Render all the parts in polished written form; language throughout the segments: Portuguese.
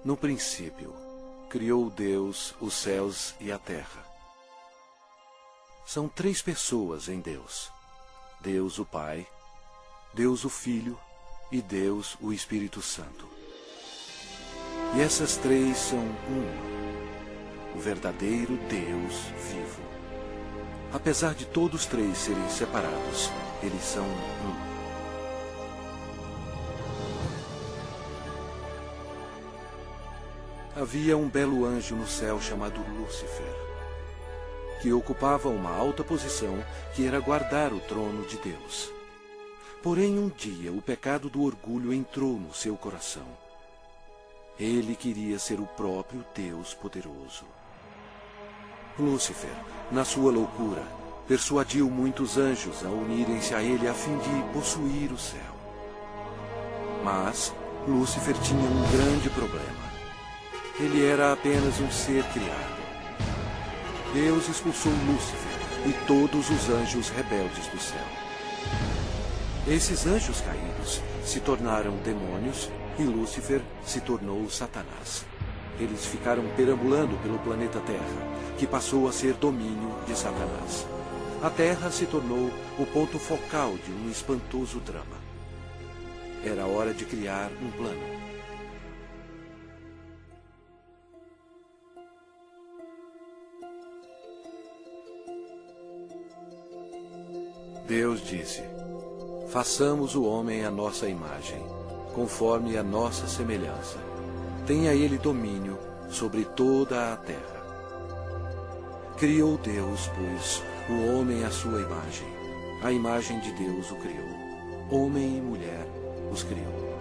No princípio, criou Deus os céus e a terra. São três pessoas em Deus: Deus o Pai, Deus o Filho e Deus o Espírito Santo. E essas três são uma, o verdadeiro Deus vivo. Apesar de todos três serem separados, eles são um. Havia um belo anjo no céu chamado Lúcifer, que ocupava uma alta posição que era guardar o trono de Deus. Porém, um dia o pecado do orgulho entrou no seu coração. Ele queria ser o próprio Deus poderoso. Lúcifer, na sua loucura, persuadiu muitos anjos a unirem-se a ele a fim de possuir o céu. Mas Lúcifer tinha um grande problema. Ele era apenas um ser criado. Deus expulsou Lúcifer e todos os anjos rebeldes do céu. Esses anjos caídos se tornaram demônios e Lúcifer se tornou Satanás. Eles ficaram perambulando pelo planeta Terra, que passou a ser domínio de Satanás. A Terra se tornou o ponto focal de um espantoso drama. Era hora de criar um plano. Deus disse: façamos o homem à nossa imagem, conforme a nossa semelhança. Tenha ele domínio sobre toda a terra. Criou Deus, pois, o homem à sua imagem. A imagem de Deus o criou. Homem e mulher os criou.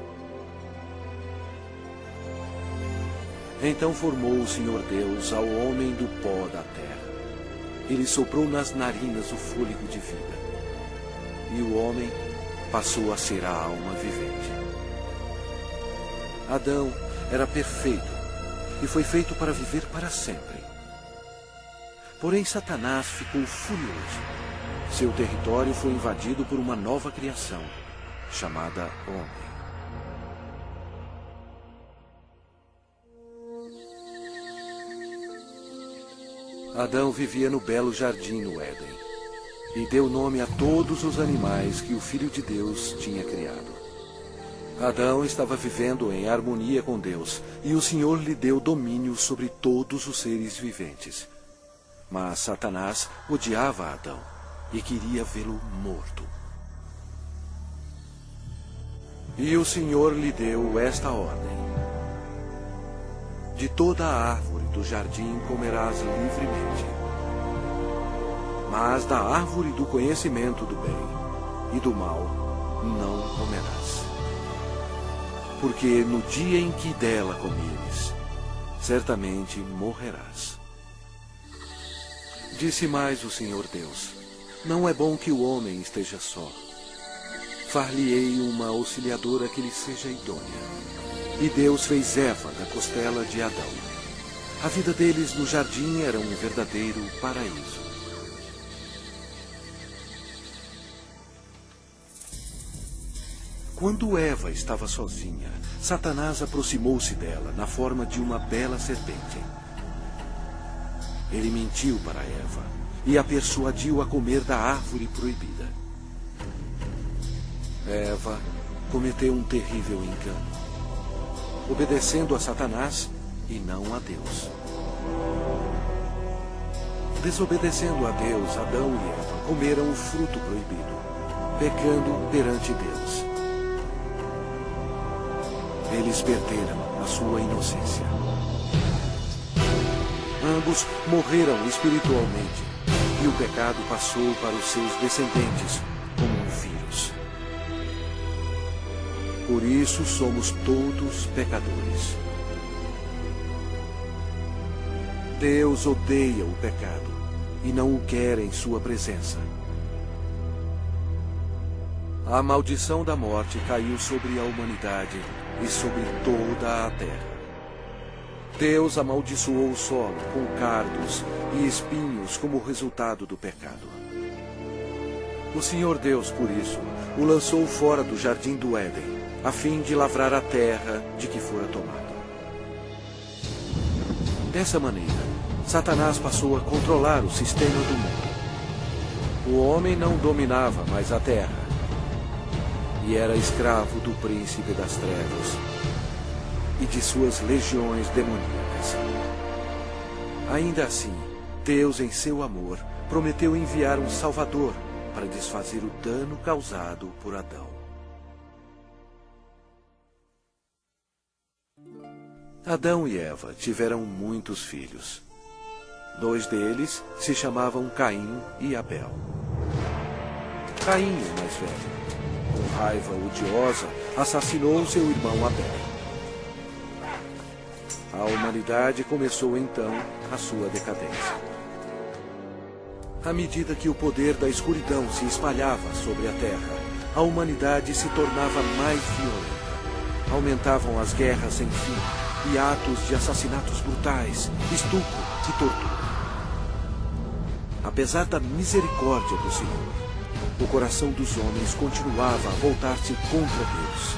Então formou o Senhor Deus ao homem do pó da terra. Ele soprou nas narinas o fôlego de vida. E o homem passou a ser a alma vivente. Adão era perfeito e foi feito para viver para sempre. Porém, Satanás ficou furioso. Seu território foi invadido por uma nova criação, chamada homem. Adão vivia no belo jardim no Éden e deu nome a todos os animais que o Filho de Deus tinha criado. Adão estava vivendo em harmonia com Deus, e o Senhor lhe deu domínio sobre todos os seres viventes. Mas Satanás odiava Adão e queria vê-lo morto. E o Senhor lhe deu esta ordem: de toda a árvore do jardim comerás livremente, mas da árvore do conhecimento do bem e do mal não comerás. Porque no dia em que dela comeres, certamente morrerás. Disse mais o Senhor Deus: não é bom que o homem esteja só. Far-lhe-ei uma auxiliadora que lhe seja idônea. E Deus fez Eva da costela de Adão. A vida deles no jardim era um verdadeiro paraíso. Quando Eva estava sozinha, Satanás aproximou-se dela na forma de uma bela serpente. Ele mentiu para Eva e a persuadiu a comer da árvore proibida. Eva cometeu um terrível engano, obedecendo a Satanás e não a Deus. Desobedecendo a Deus, Adão e Eva comeram o fruto proibido, pecando perante Deus. Eles perderam a sua inocência. Ambos morreram espiritualmente, e o pecado passou para os seus descendentes como um vírus. Por isso somos todos pecadores. Deus odeia o pecado e não o quer em sua presença. A maldição da morte caiu sobre a humanidade e sobre toda a terra. Deus amaldiçoou o solo com cardos e espinhos como resultado do pecado. O Senhor Deus, por isso, o lançou fora do jardim do Éden, a fim de lavrar a terra de que fora tomado. Dessa maneira, Satanás passou a controlar o sistema do mundo. O homem não dominava mais a terra e era escravo do príncipe das trevas e de suas legiões demoníacas. Ainda assim, Deus, em seu amor, prometeu enviar um Salvador para desfazer o dano causado por Adão. Adão e Eva tiveram muitos filhos. 2 deles se chamavam Caim e Abel. Caim, o mais velho, com raiva odiosa, assassinou seu irmão Abel. A humanidade começou então a sua decadência. À medida que o poder da escuridão se espalhava sobre a terra, a humanidade se tornava mais violenta. Aumentavam as guerras sem fim e atos de assassinatos brutais, estupro e tortura. Apesar da misericórdia do Senhor, o coração dos homens continuava a voltar-se contra Deus.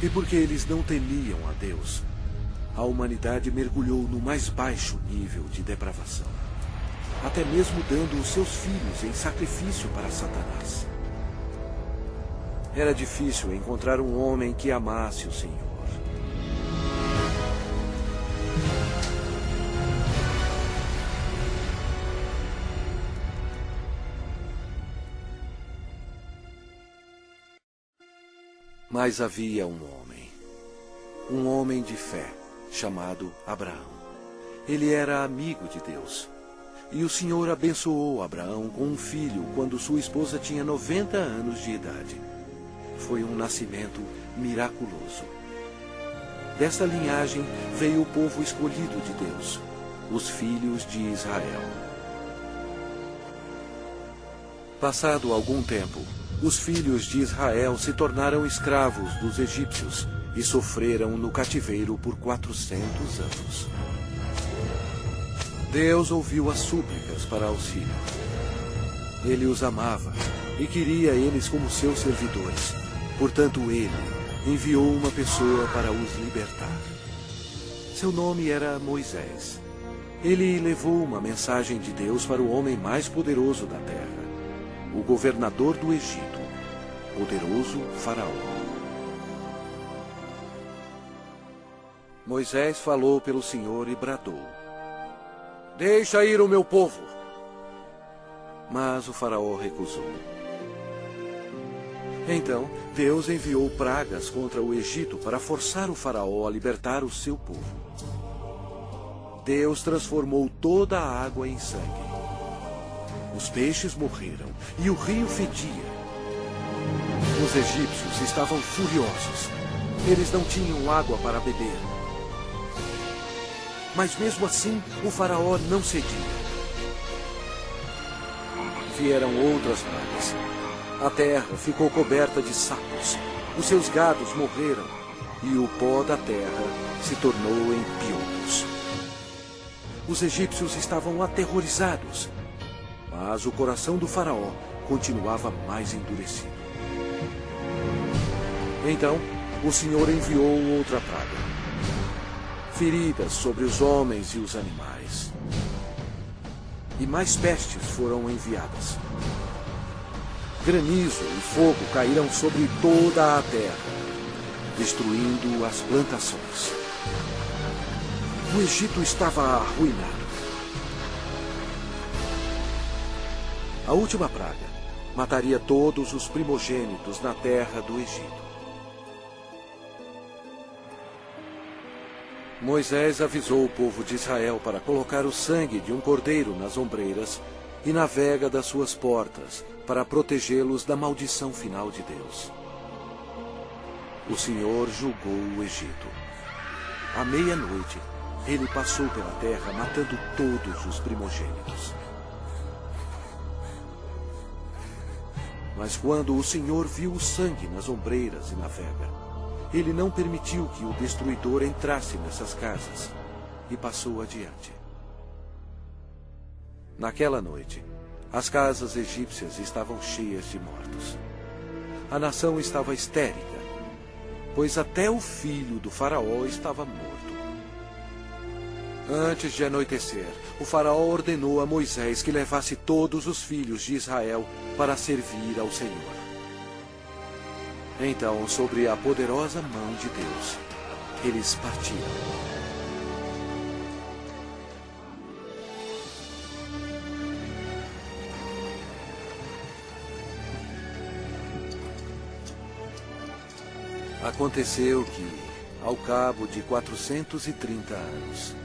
E porque eles não temiam a Deus, a humanidade mergulhou no mais baixo nível de depravação, até mesmo dando os seus filhos em sacrifício para Satanás. Era difícil encontrar um homem que amasse o Senhor. Mas havia um homem de fé, chamado Abraão. Ele era amigo de Deus. E o Senhor abençoou Abraão com um filho quando sua esposa tinha 90 anos de idade. Foi um nascimento miraculoso. Desta linhagem veio o povo escolhido de Deus, os filhos de Israel. Passado algum tempo, os filhos de Israel se tornaram escravos dos egípcios e sofreram no cativeiro por 400 anos. Deus ouviu as súplicas para auxílio. Ele os amava e queria eles como seus servidores. Portanto, ele enviou uma pessoa para os libertar. Seu nome era Moisés. Ele levou uma mensagem de Deus para o homem mais poderoso da terra, o governador do Egito, poderoso Faraó. Moisés falou pelo Senhor e bradou: "Deixa ir o meu povo." Mas o Faraó recusou. Então, Deus enviou pragas contra o Egito para forçar o Faraó a libertar o seu povo. Deus transformou toda a água em sangue. Os peixes morreram e o rio fedia. Os egípcios estavam furiosos. Eles não tinham água para beber. Mas mesmo assim, o Faraó não cedia. Vieram outras pragas. A terra ficou coberta de sapos. Os seus gados morreram e o pó da terra se tornou em piolhos. Os egípcios estavam aterrorizados, mas o coração do Faraó continuava mais endurecido. Então, o Senhor enviou outra praga: feridas sobre os homens e os animais. E mais pestes foram enviadas. Granizo e fogo caíram sobre toda a terra, destruindo as plantações. O Egito estava arruinado. A última praga mataria todos os primogênitos na terra do Egito. Moisés avisou o povo de Israel para colocar o sangue de um cordeiro nas ombreiras e na vega das suas portas, para protegê-los da maldição final de Deus. O Senhor julgou o Egito. À meia-noite, ele passou pela terra matando todos os primogênitos. Mas quando o Senhor viu o sangue nas ombreiras e na vega, ele não permitiu que o destruidor entrasse nessas casas e passou adiante. Naquela noite, as casas egípcias estavam cheias de mortos. A nação estava histérica, pois até o filho do Faraó estava morto. Antes de anoitecer, o faraó ordenou a Moisés que levasse todos os filhos de Israel para servir ao Senhor. Então, sobre a poderosa mão de Deus, eles partiram. Aconteceu que, ao cabo de 430 anos,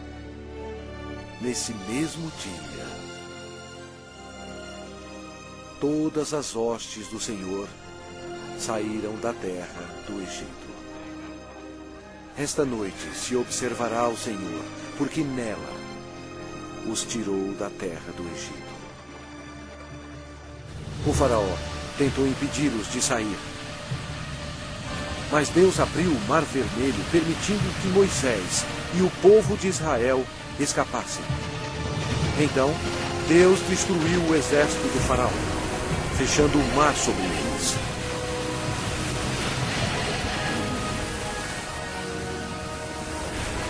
nesse mesmo dia, todas as hostes do Senhor saíram da terra do Egito. Esta noite se observará o Senhor, porque nela os tirou da terra do Egito. O faraó tentou impedi-los de sair, mas Deus abriu o Mar Vermelho, permitindo que Moisés e o povo de Israel escapassem. Então, Deus destruiu o exército do faraó, fechando o mar sobre eles.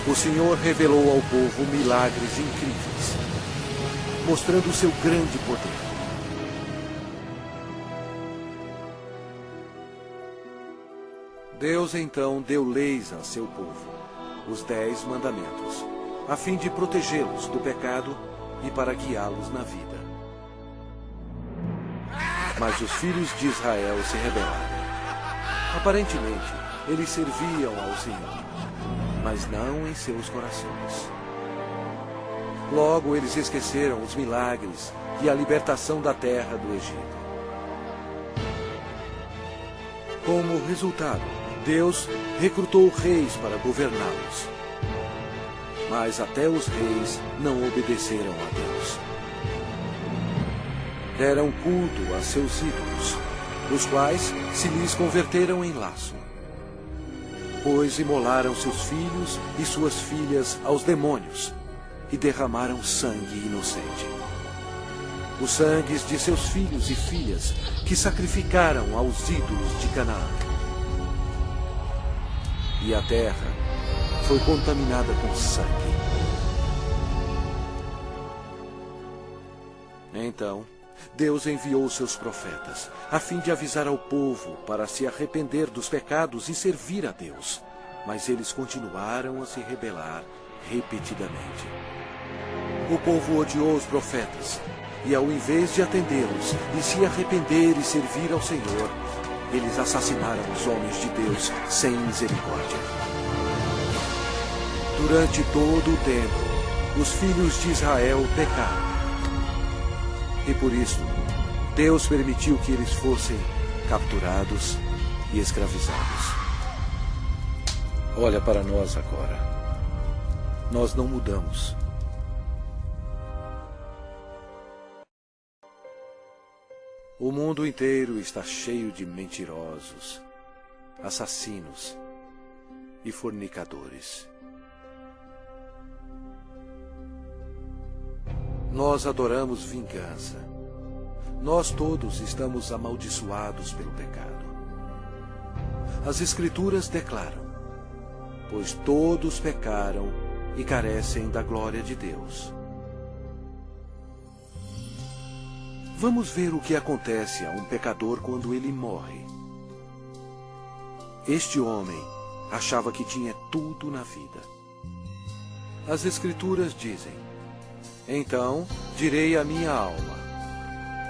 O Senhor revelou ao povo milagres incríveis, mostrando o seu grande poder. Deus então deu leis a seu povo, os 10 mandamentos, a fim de protegê-los do pecado e para guiá-los na vida. Mas os filhos de Israel se rebelaram. Aparentemente, eles serviam ao Senhor, mas não em seus corações. Logo, eles esqueceram os milagres e a libertação da terra do Egito. Como resultado, Deus recrutou reis para governá-los. Mas até os reis não obedeceram a Deus. Deram culto a seus ídolos, os quais se lhes converteram em laço. Pois imolaram seus filhos e suas filhas aos demônios e derramaram sangue inocente. Os sangues de seus filhos e filhas que sacrificaram aos ídolos de Canaã. E a terra foi contaminada com sangue. Então, Deus enviou seus profetas, a fim de avisar ao povo para se arrepender dos pecados e servir a Deus. Mas eles continuaram a se rebelar repetidamente. O povo odiou os profetas, e ao invés de atendê-los e se arrepender e servir ao Senhor, eles assassinaram os homens de Deus sem misericórdia. Durante todo o tempo, os filhos de Israel pecaram. E por isso, Deus permitiu que eles fossem capturados e escravizados. Olha para nós agora. Nós não mudamos. O mundo inteiro está cheio de mentirosos, assassinos e fornicadores. Nós adoramos vingança. Nós todos estamos amaldiçoados pelo pecado. As Escrituras declaram: pois todos pecaram e carecem da glória de Deus. Vamos ver o que acontece a um pecador quando ele morre. Este homem achava que tinha tudo na vida. As Escrituras dizem: então direi à minha alma: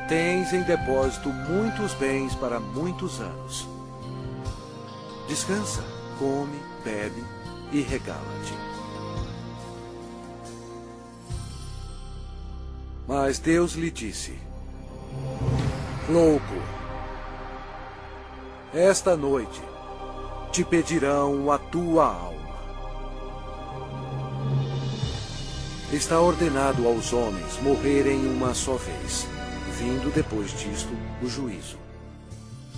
tens em depósito muitos bens para muitos anos. Descansa, come, bebe e regala-te. Mas Deus lhe disse: louco, esta noite te pedirão a tua alma. Está ordenado aos homens morrerem uma só vez, vindo depois disto o juízo.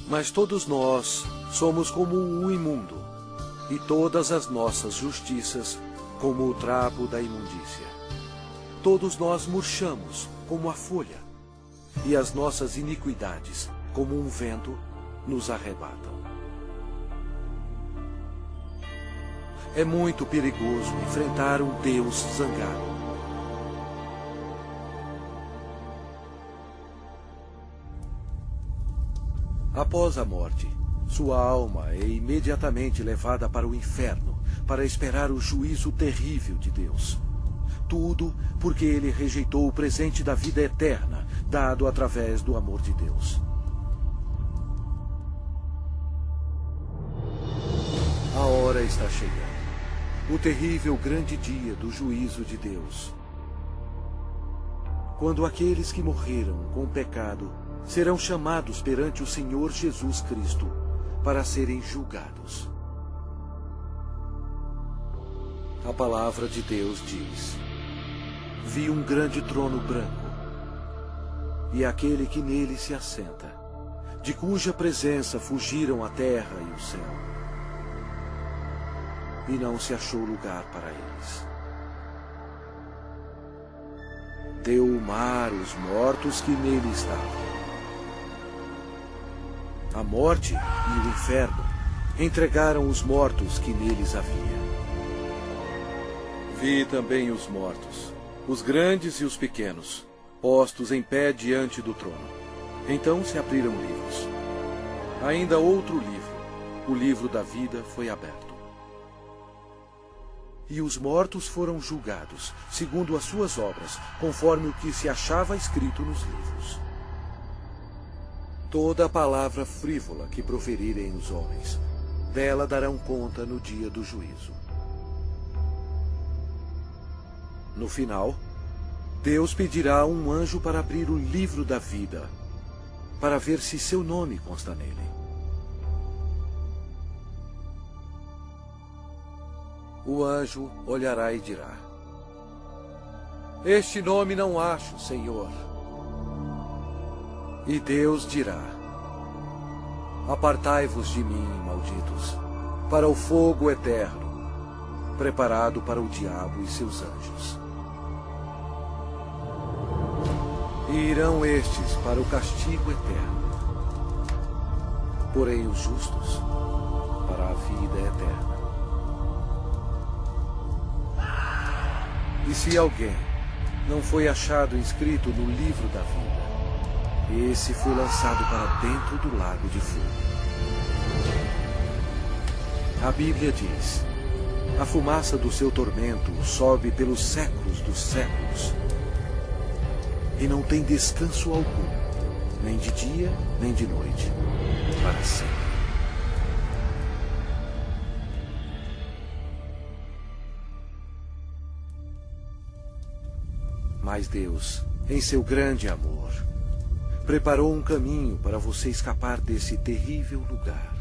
Mas todos nós somos como o imundo, e todas as nossas justiças como o trapo da imundícia. Todos nós murchamos como a folha, e as nossas iniquidades, como um vento, nos arrebatam. É muito perigoso enfrentar um Deus zangado. Após a morte, sua alma é imediatamente levada para o inferno para esperar o juízo terrível de Deus. Tudo porque ele rejeitou o presente da vida eterna, dado através do amor de Deus. A hora está chegando. O terrível grande dia do juízo de Deus. Quando aqueles que morreram com o pecado serão chamados perante o Senhor Jesus Cristo para serem julgados. A palavra de Deus diz: vi um grande trono branco, e aquele que nele se assenta, de cuja presença fugiram a terra e o céu, e não se achou lugar para eles. Deu o mar os mortos que nele estavam. A morte e o inferno entregaram os mortos que neles havia. Vi também os mortos, os grandes e os pequenos, postos em pé diante do trono. Então se abriram livros. Ainda outro livro, o livro da vida, foi aberto. E os mortos foram julgados, segundo as suas obras, conforme o que se achava escrito nos livros. Toda a palavra frívola que proferirem os homens, dela darão conta no dia do juízo. No final, Deus pedirá a um anjo para abrir o livro da vida, para ver se seu nome consta nele. O anjo olhará e dirá: este nome não acho, Senhor. E Deus dirá: apartai-vos de mim, malditos, para o fogo eterno, preparado para o diabo e seus anjos. E irão estes para o castigo eterno, porém os justos para a vida eterna. E se alguém não foi achado inscrito no livro da vida, esse foi lançado para dentro do lago de fogo. A Bíblia diz: a fumaça do seu tormento sobe pelos séculos dos séculos, e não tem descanso algum, nem de dia, nem de noite, para sempre. Mas Deus, em seu grande amor, preparou um caminho para você escapar desse terrível lugar.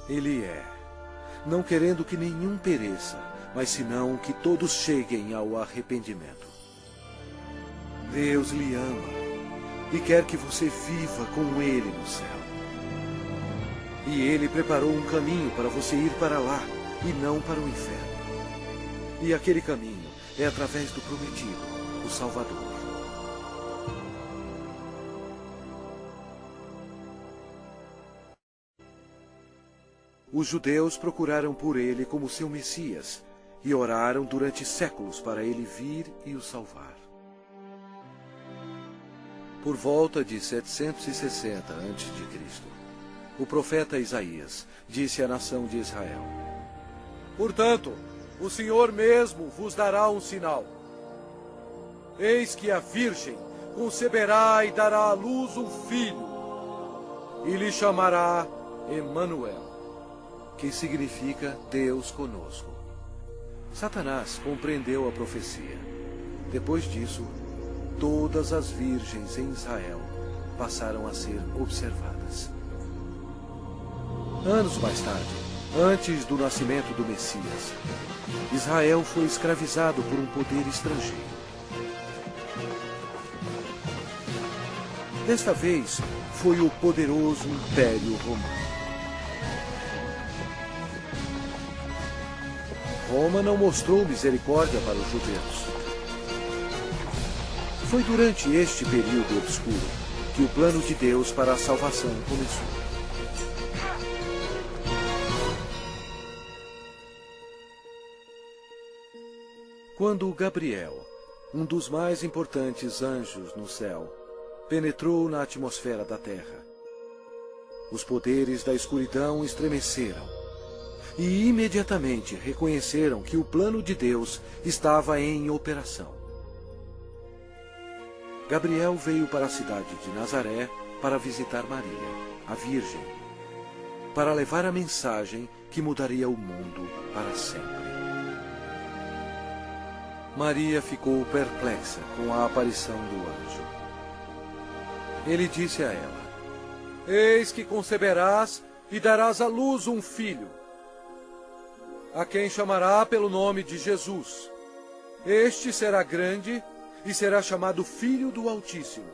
Ele não querendo que nenhum pereça, mas senão que todos cheguem ao arrependimento. Deus lhe ama e quer que você viva com Ele no céu. E Ele preparou um caminho para você ir para lá e não para o inferno. E aquele caminho é através do prometido, o Salvador. Os judeus procuraram por ele como seu Messias e oraram durante séculos para ele vir e o salvar. Por volta de 760 a.C., o profeta Isaías disse à nação de Israel: portanto, o Senhor mesmo vos dará um sinal. Eis que a virgem conceberá e dará à luz um filho, e lhe chamará Emanuel, que significa Deus conosco. Satanás compreendeu a profecia. Depois disso, todas as virgens em Israel passaram a ser observadas. Anos mais tarde, antes do nascimento do Messias, Israel foi escravizado por um poder estrangeiro. Desta vez, foi o poderoso Império Romano. Roma não mostrou misericórdia para os judeus. Foi durante este período obscuro que o plano de Deus para a salvação começou. Quando Gabriel, um dos mais importantes anjos no céu, penetrou na atmosfera da terra, os poderes da escuridão estremeceram e imediatamente reconheceram que o plano de Deus estava em operação. Gabriel veio para a cidade de Nazaré para visitar Maria, a Virgem, para levar a mensagem que mudaria o mundo para sempre. Maria ficou perplexa com a aparição do anjo. Ele disse a ela: Eis que conceberás e darás à luz um filho, a quem chamará pelo nome de Jesus. Este será grande e será chamado Filho do Altíssimo,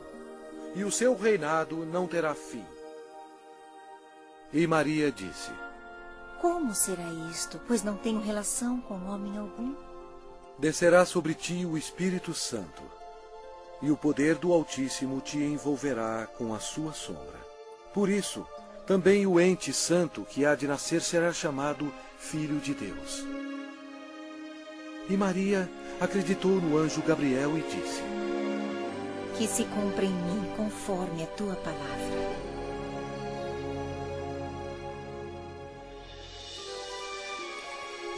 e o seu reinado não terá fim. E Maria disse: Como será isto, pois não tenho relação com homem algum? Descerá sobre ti o Espírito Santo, e o poder do Altíssimo te envolverá com a sua sombra. Por isso, também o ente santo que há de nascer será chamado Filho de Deus. E Maria acreditou no anjo Gabriel e disse: Que se cumpra em mim conforme a tua palavra.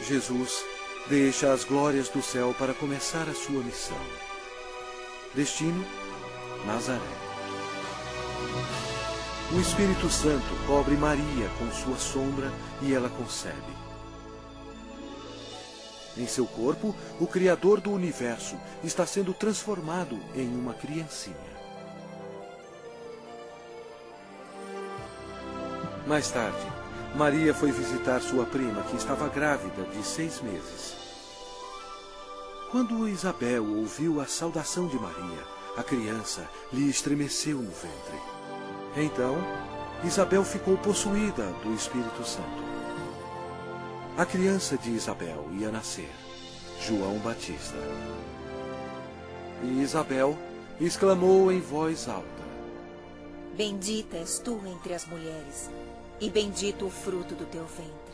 Jesus deixa as glórias do céu para começar a sua missão. Destino: Nazaré. O Espírito Santo cobre Maria com sua sombra e ela concebe. Em seu corpo, o Criador do universo está sendo transformado em uma criancinha. Mais tarde, Maria foi visitar sua prima, que estava grávida de 6 meses. Quando Isabel ouviu a saudação de Maria, a criança lhe estremeceu no ventre. Então, Isabel ficou possuída do Espírito Santo. A criança de Isabel ia nascer, João Batista. E Isabel exclamou em voz alta: Bendita és tu entre as mulheres, e bendito o fruto do teu ventre.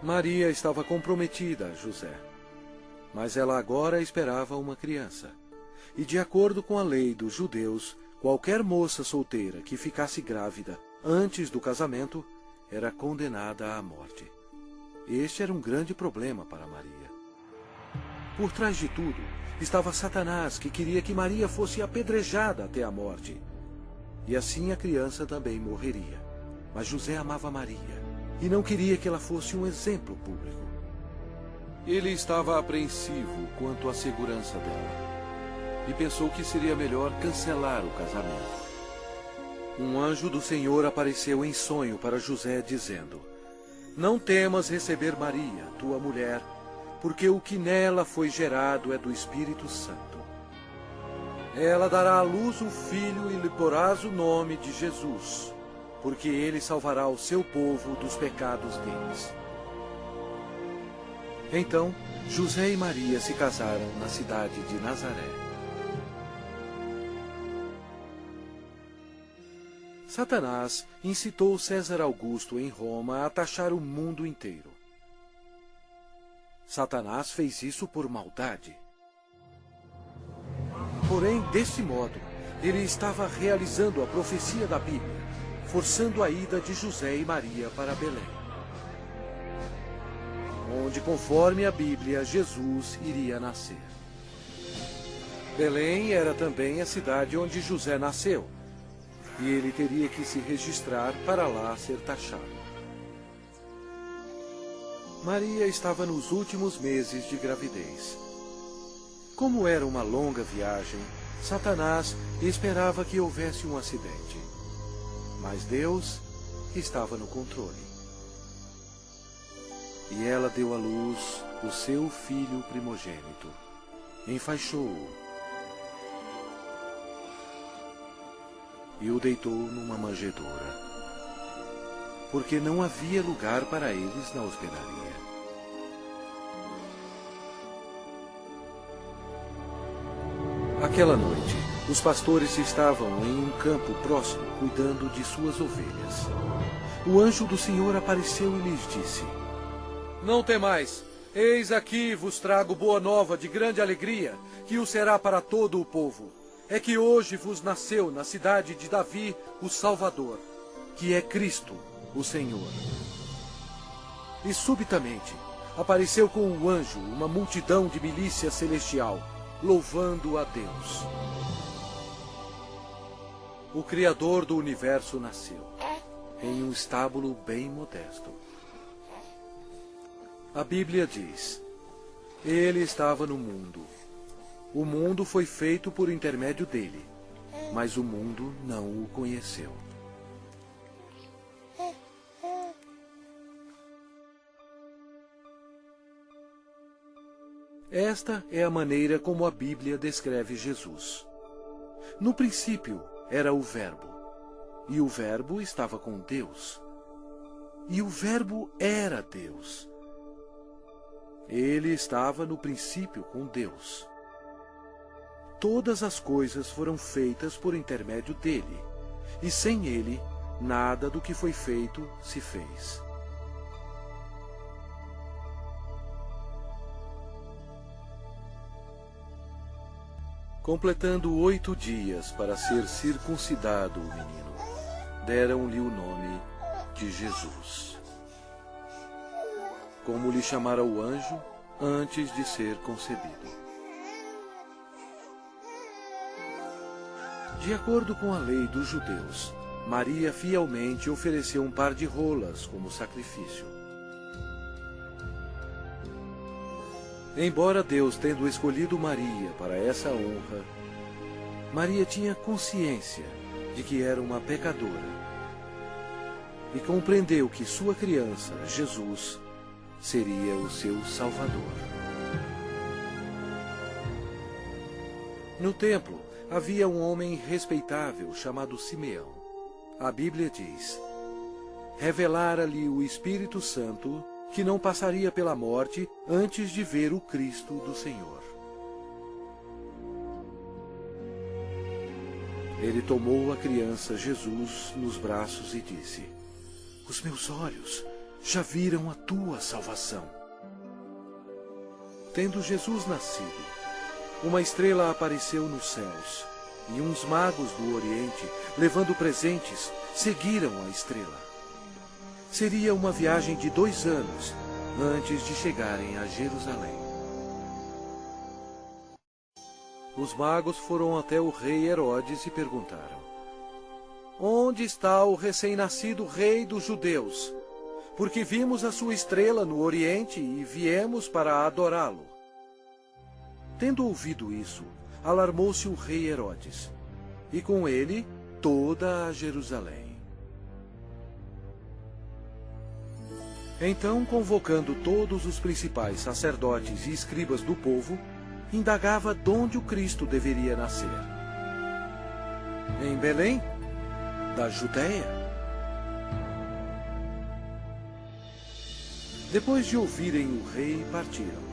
Maria estava comprometida a José, mas ela agora esperava uma criança. E de acordo com a lei dos judeus, qualquer moça solteira que ficasse grávida antes do casamento era condenada à morte. Este era um grande problema para Maria. Por trás de tudo estava Satanás, que queria que Maria fosse apedrejada até a morte. E assim a criança também morreria. Mas José amava Maria e não queria que ela fosse um exemplo público. Ele estava apreensivo quanto à segurança dela e pensou que seria melhor cancelar o casamento. Um anjo do Senhor apareceu em sonho para José, dizendo: Não temas receber Maria, tua mulher, porque o que nela foi gerado é do Espírito Santo. Ela dará à luz um filho e lhe porás o nome de Jesus, porque ele salvará o seu povo dos pecados deles. Então, José e Maria se casaram na cidade de Nazaré. Satanás incitou César Augusto em Roma a taxar o mundo inteiro. Satanás fez isso por maldade. Porém, desse modo, ele estava realizando a profecia da Bíblia, forçando a ida de José e Maria para Belém, onde, conforme a Bíblia, Jesus iria nascer. Belém era também a cidade onde José nasceu, e ele teria que se registrar para lá ser taxado. Maria estava nos últimos meses de gravidez. Como era uma longa viagem, Satanás esperava que houvesse um acidente. Mas Deus estava no controle. E ela deu à luz o seu filho primogênito. Enfaixou-o e o deitou numa manjedoura, porque não havia lugar para eles na hospedaria. Aquela noite, os pastores estavam em um campo próximo, cuidando de suas ovelhas. O anjo do Senhor apareceu e lhes disse: Não temais, Eis aqui vos trago boa nova de grande alegria, que o será para todo o povo. É que hoje vos nasceu na cidade de Davi o Salvador, que é Cristo, o Senhor. E subitamente apareceu com um anjo uma multidão de milícia celestial, louvando a Deus. O Criador do universo nasceu, em um estábulo bem modesto. A Bíblia diz: Ele estava no mundo. O mundo foi feito por intermédio dele, mas o mundo não o conheceu. Esta é a maneira como a Bíblia descreve Jesus. No princípio era o Verbo, e o Verbo estava com Deus, e o Verbo era Deus. Ele estava no princípio com Deus. Todas as coisas foram feitas por intermédio dele, e sem ele, nada do que foi feito se fez. Completando 8 dias para ser circuncidado o menino, deram-lhe o nome de Jesus, como lhe chamara o anjo antes de ser concebido. De acordo com a lei dos judeus, Maria fielmente ofereceu um par de rolas como sacrifício. Embora Deus tendo escolhido Maria para essa honra, Maria tinha consciência de que era uma pecadora e compreendeu que sua criança, Jesus, seria o seu Salvador. No templo havia um homem respeitável chamado Simeão. A Bíblia diz: revelara-lhe o Espírito Santo que não passaria pela morte antes de ver o Cristo do Senhor. Ele tomou a criança Jesus nos braços e disse: os meus olhos já viram a tua salvação. Tendo Jesus nascido, uma estrela apareceu nos céus, e uns magos do Oriente, levando presentes, seguiram a estrela. Seria uma viagem de 2 anos antes de chegarem a Jerusalém. Os magos foram até o rei Herodes e perguntaram: onde está o recém-nascido rei dos judeus? Porque vimos a sua estrela no Oriente e viemos para adorá-lo. Tendo ouvido isso, alarmou-se o rei Herodes, e com ele toda a Jerusalém. Então, convocando todos os principais sacerdotes e escribas do povo, indagava donde o Cristo deveria nascer. Em Belém, da Judéia. Depois de ouvirem o rei, partiram.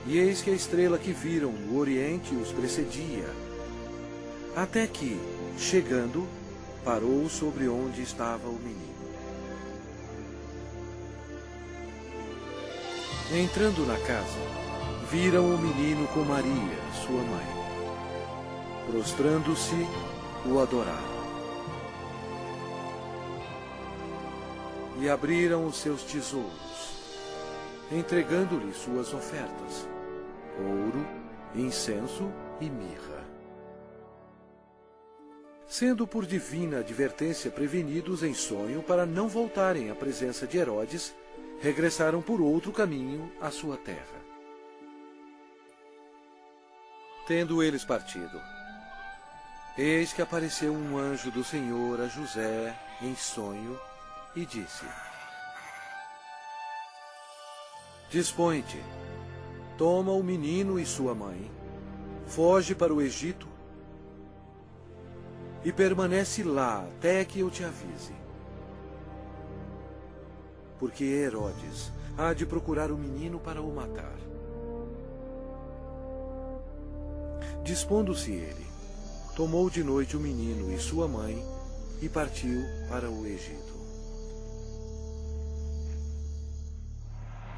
E eis que a estrela que viram no Oriente os precedia, até que, chegando, parou sobre onde estava o menino. Entrando na casa, viram o menino com Maria, sua mãe. Prostrando-se, o adoraram. E abriram os seus tesouros, entregando-lhe suas ofertas: ouro, incenso e mirra. Sendo por divina advertência prevenidos em sonho para não voltarem à presença de Herodes, regressaram por outro caminho à sua terra. Tendo eles partido, eis que apareceu um anjo do Senhor a José em sonho e disse: dispõe-te, toma o menino e sua mãe, foge para o Egito e permanece lá até que eu te avise. Porque Herodes há de procurar o menino para o matar. Dispondo-se ele, tomou de noite o menino e sua mãe e partiu para o Egito.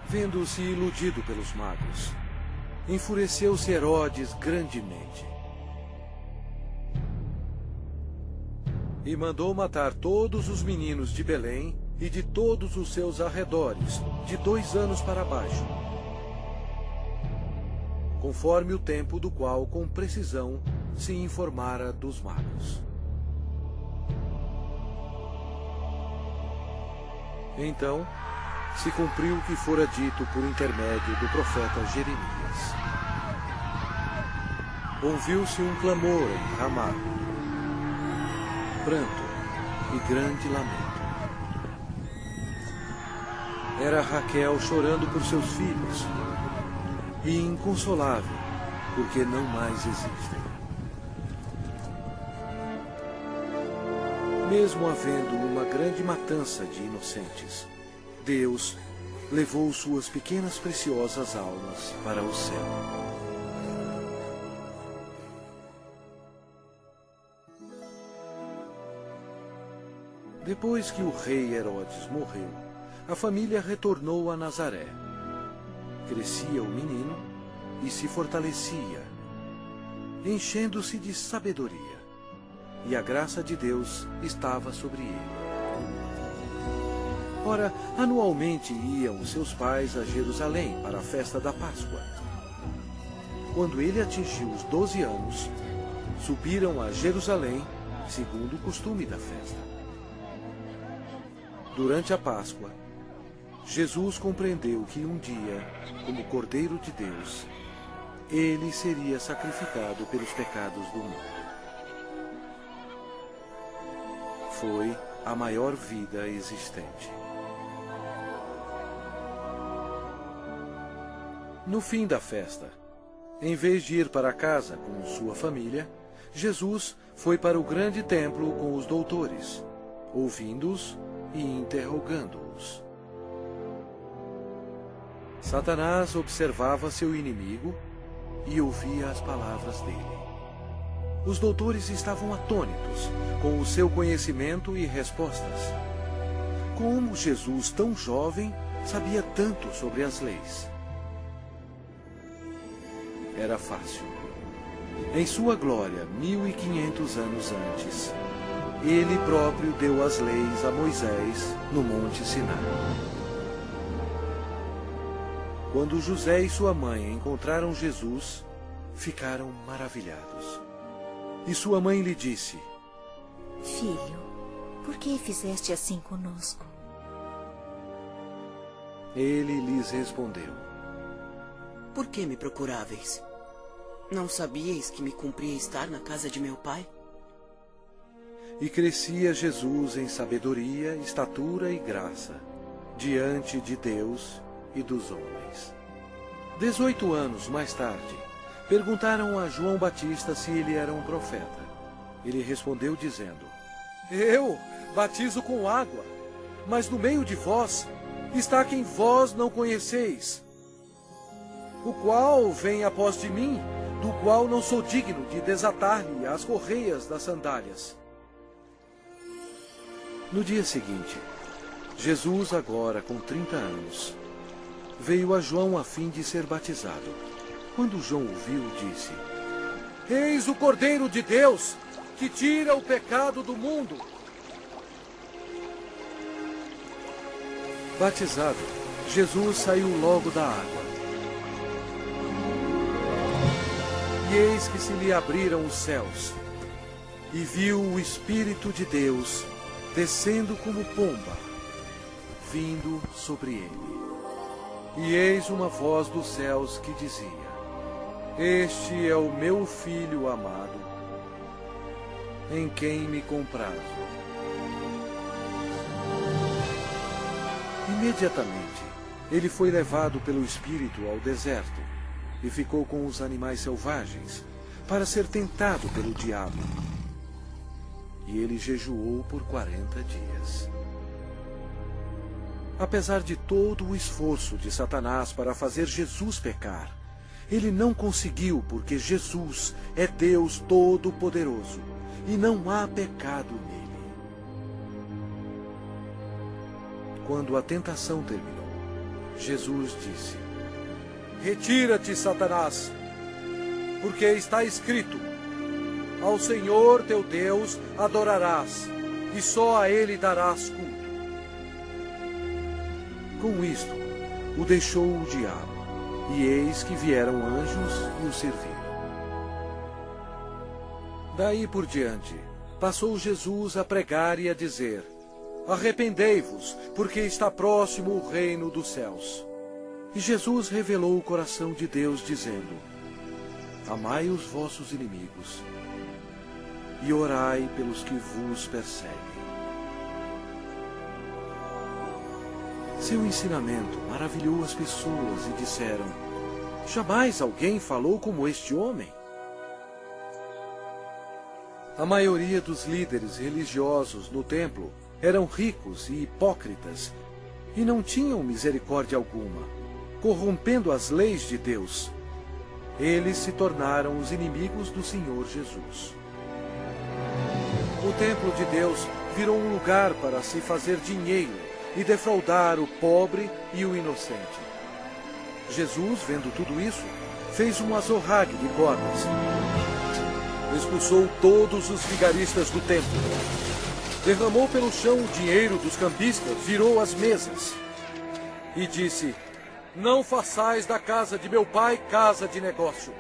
Vendo-se iludido pelos magos, enfureceu-se Herodes grandemente e mandou matar todos os meninos de Belém e de todos os seus arredores, de 2 anos para baixo, conforme o tempo do qual com precisão se informara dos magos. Então se cumpriu o que fora dito por intermédio do profeta Jeremias. Ouviu-se um clamor em Ramá, pranto e grande lamento. Era Raquel chorando por seus filhos e inconsolável, porque não mais existem. Mesmo havendo uma grande matança de inocentes, Deus levou suas pequenas preciosas almas para o céu. Depois que o rei Herodes morreu, a família retornou a Nazaré. Crescia o menino e se fortalecia, enchendo-se de sabedoria, e a graça de Deus estava sobre ele. Ora, anualmente iam seus pais a Jerusalém para a festa da Páscoa. Quando ele atingiu os 12 anos, subiram a Jerusalém, segundo o costume da festa. Durante a Páscoa, Jesus compreendeu que um dia, como Cordeiro de Deus, ele seria sacrificado pelos pecados do mundo. Foi a maior vida existente. No fim da festa, em vez de ir para casa com sua família, Jesus foi para o grande templo com os doutores, ouvindo-os e interrogando-os. Satanás observava seu inimigo e ouvia as palavras dele. Os doutores estavam atônitos com o seu conhecimento e respostas. Como Jesus, tão jovem, sabia tanto sobre as leis? Era fácil. Em sua glória, 1500 anos antes, ele próprio deu as leis a Moisés no Monte Sinai. Quando José e sua mãe encontraram Jesus, ficaram maravilhados. E sua mãe lhe disse: Filho, por que fizeste assim conosco? Ele lhes respondeu: Por que me procuráveis? Não sabíeis que me cumpria estar na casa de meu pai? E crescia Jesus em sabedoria, estatura e graça, diante de Deus e dos homens. 18 anos mais tarde, perguntaram a João Batista se ele era um profeta. Ele respondeu dizendo: Eu batizo com água, mas no meio de vós está quem vós não conheceis, o qual vem após de mim, do qual não sou digno de desatar-lhe as correias das sandálias. No dia seguinte, Jesus, agora com 30 anos, veio a João a fim de ser batizado. Quando João o viu, disse: Eis o Cordeiro de Deus, que tira o pecado do mundo. Batizado, Jesus saiu logo da água. E eis que se lhe abriram os céus, e viu o Espírito de Deus descendo como pomba, vindo sobre ele. E eis uma voz dos céus que dizia: Este é o meu Filho amado, em quem me comprazo. Imediatamente, ele foi levado pelo Espírito ao deserto e ficou com os animais selvagens, para ser tentado pelo diabo. E ele jejuou por 40 dias. Apesar de todo o esforço de Satanás para fazer Jesus pecar, ele não conseguiu, porque Jesus é Deus Todo-Poderoso e não há pecado nele. Quando a tentação terminou, Jesus disse: Retira-te, Satanás, porque está escrito: Ao Senhor teu Deus adorarás, e só a Ele darás culto. Com isto, o deixou o diabo, e eis que vieram anjos e o serviram. Daí por diante, passou Jesus a pregar e a dizer: Arrependei-vos, porque está próximo o reino dos céus. E Jesus revelou o coração de Deus, dizendo: Amai os vossos inimigos, e orai pelos que vos perseguem. Seu ensinamento maravilhou as pessoas e disseram: Jamais alguém falou como este homem. A maioria dos líderes religiosos no templo eram ricos e hipócritas e não tinham misericórdia alguma, corrompendo as leis de Deus. Eles se tornaram os inimigos do Senhor Jesus. O templo de Deus virou um lugar para se fazer dinheiro e defraudar o pobre e o inocente. Jesus, vendo tudo isso, fez um azorrague de cordas. Expulsou todos os vigaristas do templo. Derramou pelo chão o dinheiro dos cambistas, virou as mesas. E disse: Não façais da casa de meu pai casa de negócio.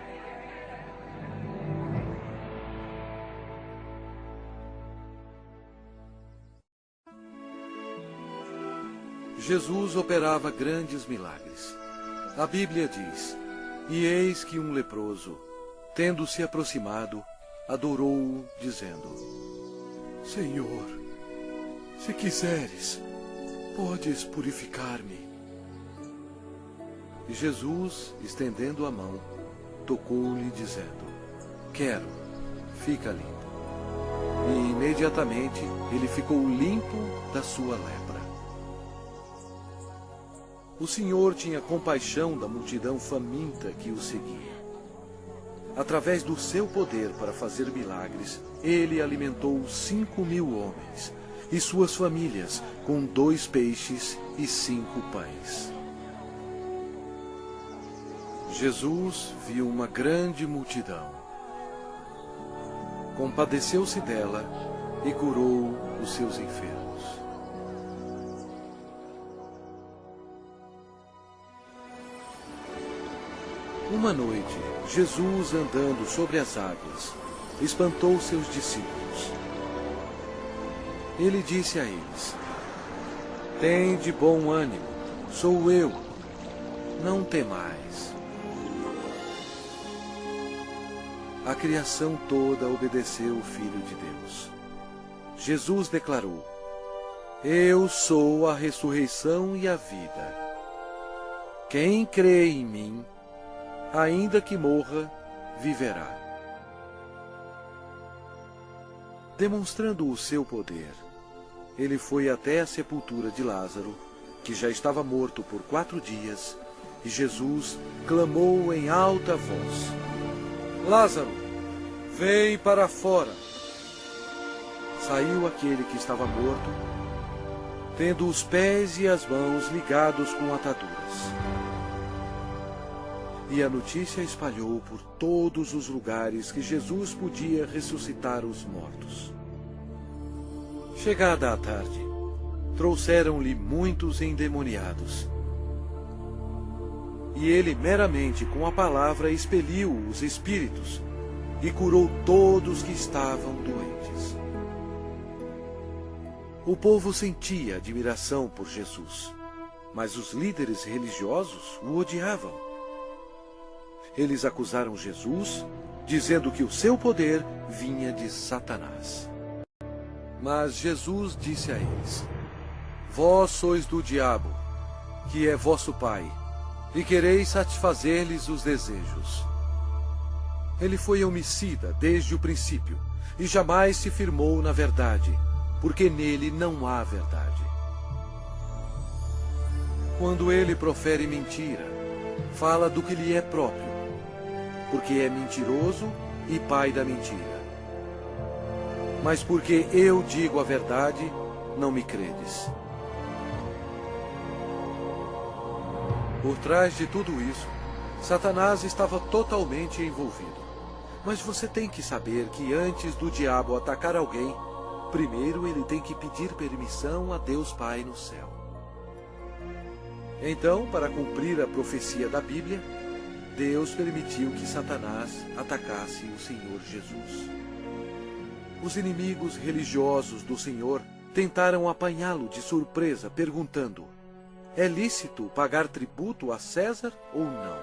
Jesus operava grandes milagres. A Bíblia diz: E eis que um leproso, tendo se aproximado, adorou-o, dizendo: Senhor, se quiseres, podes purificar-me. E Jesus, estendendo a mão, tocou-lhe, dizendo: Quero, fica limpo. E imediatamente ele ficou limpo da sua lepra. O Senhor tinha compaixão da multidão faminta que o seguia. Através do seu poder para fazer milagres, ele alimentou 5.000 homens e suas famílias com 2 peixes e 5 pães. Jesus viu uma grande multidão. Compadeceu-se dela e curou os seus enfermos. Uma noite, Jesus, andando sobre as águas, espantou seus discípulos. Ele disse a eles: Tende bom ânimo, sou eu, não temais. A criação toda obedeceu o Filho de Deus. Jesus declarou: Eu sou a ressurreição e a vida. Quem crê em mim, ainda que morra, viverá. Demonstrando o seu poder, ele foi até a sepultura de Lázaro, que já estava morto por 4 dias, e Jesus clamou em alta voz: Lázaro, vem para fora. Saiu aquele que estava morto, tendo os pés e as mãos ligados com ataduras. E a notícia espalhou por todos os lugares que Jesus podia ressuscitar os mortos. Chegada a tarde, trouxeram-lhe muitos endemoniados. E ele meramente com a palavra expeliu os espíritos e curou todos que estavam doentes. O povo sentia admiração por Jesus, mas os líderes religiosos o odiavam. Eles acusaram Jesus, dizendo que o seu poder vinha de Satanás. Mas Jesus disse a eles: Vós sois do diabo, que é vosso pai, e quereis satisfazer-lhes os desejos. Ele foi homicida desde o princípio, e jamais se firmou na verdade, porque nele não há verdade. Quando ele profere mentira, fala do que lhe é próprio, porque é mentiroso e pai da mentira. Mas porque eu digo a verdade, não me credes. Por trás de tudo isso, Satanás estava totalmente envolvido. Mas você tem que saber que antes do diabo atacar alguém, primeiro ele tem que pedir permissão a Deus Pai no céu. Então, para cumprir a profecia da Bíblia, Deus permitiu que Satanás atacasse o Senhor Jesus. Os inimigos religiosos do Senhor tentaram apanhá-lo de surpresa, perguntando: é lícito pagar tributo a César ou não?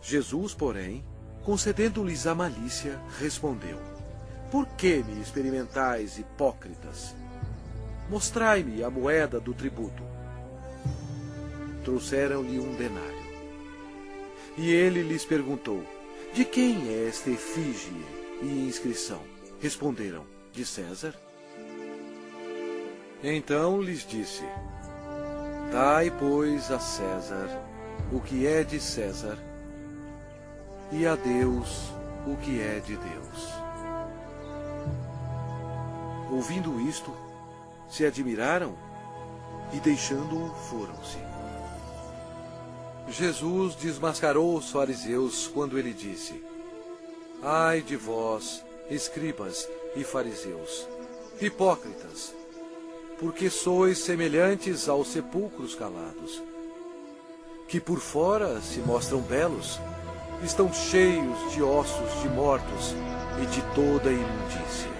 Jesus, porém, concedendo-lhes a malícia, respondeu: por que me experimentais, hipócritas? Mostrai-me a moeda do tributo. Trouxeram-lhe um denário. E ele lhes perguntou: de quem é esta efígie e inscrição? Responderam: de César. Então lhes disse: dai, pois, a César o que é de César, e a Deus o que é de Deus. Ouvindo isto, se admiraram e, deixando-o, foram-se. Jesus desmascarou os fariseus quando ele disse: ai de vós, escribas e fariseus, hipócritas, porque sois semelhantes aos sepulcros calados, que por fora se mostram belos, estão cheios de ossos de mortos e de toda imundícia.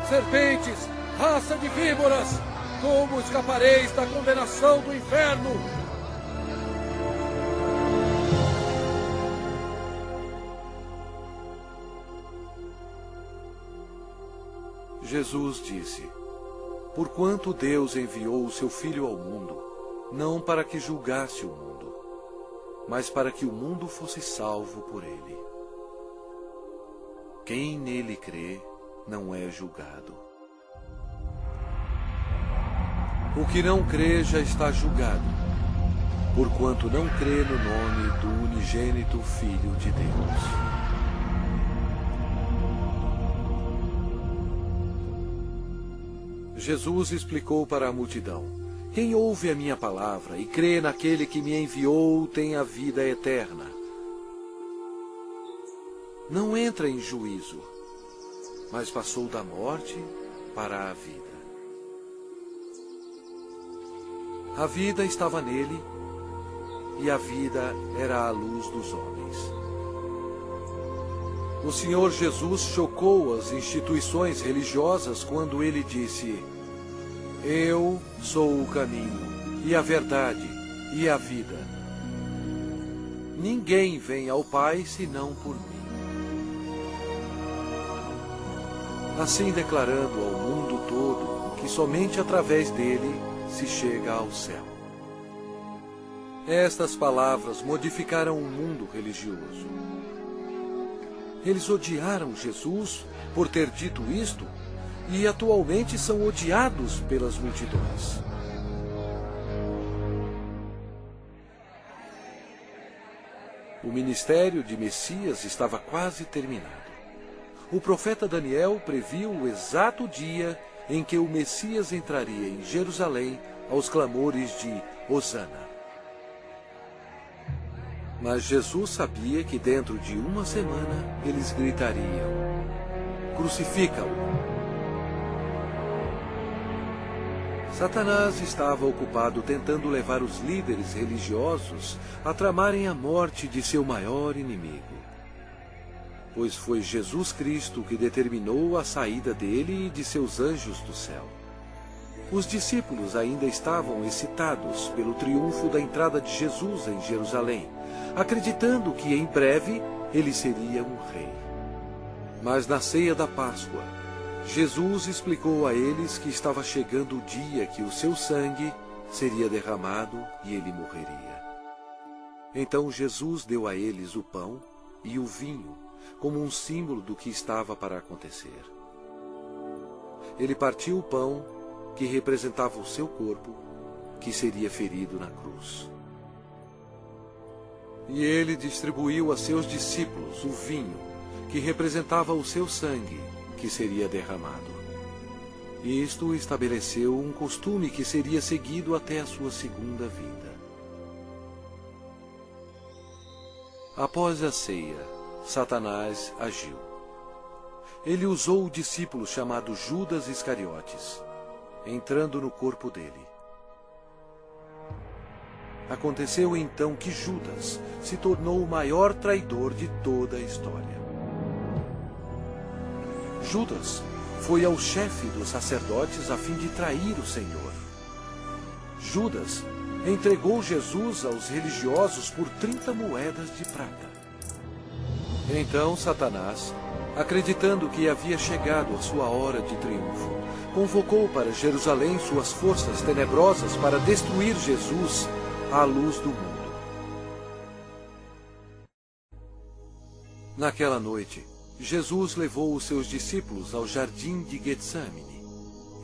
Serpentes, raça de víboras, como escapareis da condenação do inferno? Jesus disse: porquanto Deus enviou o seu Filho ao mundo, não para que julgasse o mundo, mas para que o mundo fosse salvo por ele. Quem nele crê não é julgado. O que não crê já está julgado, porquanto não crê no nome do unigênito Filho de Deus. Jesus explicou para a multidão: quem ouve a minha palavra e crê naquele que me enviou tem a vida eterna. Não entra em juízo, mas passou da morte para a vida. A vida estava nele, e a vida era a luz dos homens. O Senhor Jesus chocou as instituições religiosas quando ele disse: eu sou o caminho, e a verdade, e a vida. Ninguém vem ao Pai senão por mim. Assim declarando ao mundo todo que somente através dele se chega ao céu. Estas palavras modificaram o mundo religioso. Eles odiaram Jesus por ter dito isto e atualmente são odiados pelas multidões. O ministério de Messias estava quase terminado. O profeta Daniel previu o exato dia em que o Messias entraria em Jerusalém aos clamores de Hosana. Mas Jesus sabia que dentro de uma semana eles gritariam: crucifica-o! Satanás estava ocupado tentando levar os líderes religiosos a tramarem a morte de seu maior inimigo. Pois foi Jesus Cristo que determinou a saída dele e de seus anjos do céu. Os discípulos ainda estavam excitados pelo triunfo da entrada de Jesus em Jerusalém, acreditando que em breve ele seria um rei. Mas na ceia da Páscoa, Jesus explicou a eles que estava chegando o dia que o seu sangue seria derramado e ele morreria. Então Jesus deu a eles o pão e o vinho, como um símbolo do que estava para acontecer. Ele partiu o pão, que representava o seu corpo, que seria ferido na cruz. E ele distribuiu a seus discípulos o vinho, que representava o seu sangue, que seria derramado. Isto estabeleceu um costume que seria seguido até a sua segunda vinda. Após a ceia, Satanás agiu. Ele usou o discípulo chamado Judas Iscariotes, entrando no corpo dele. Aconteceu então que Judas se tornou o maior traidor de toda a história. Judas foi ao chefe dos sacerdotes a fim de trair o Senhor. Judas entregou Jesus aos religiosos por 30 moedas de prata. Então Satanás, acreditando que havia chegado a sua hora de triunfo, convocou para Jerusalém suas forças tenebrosas para destruir Jesus à luz do mundo. Naquela noite, Jesus levou os seus discípulos ao jardim de Getsemane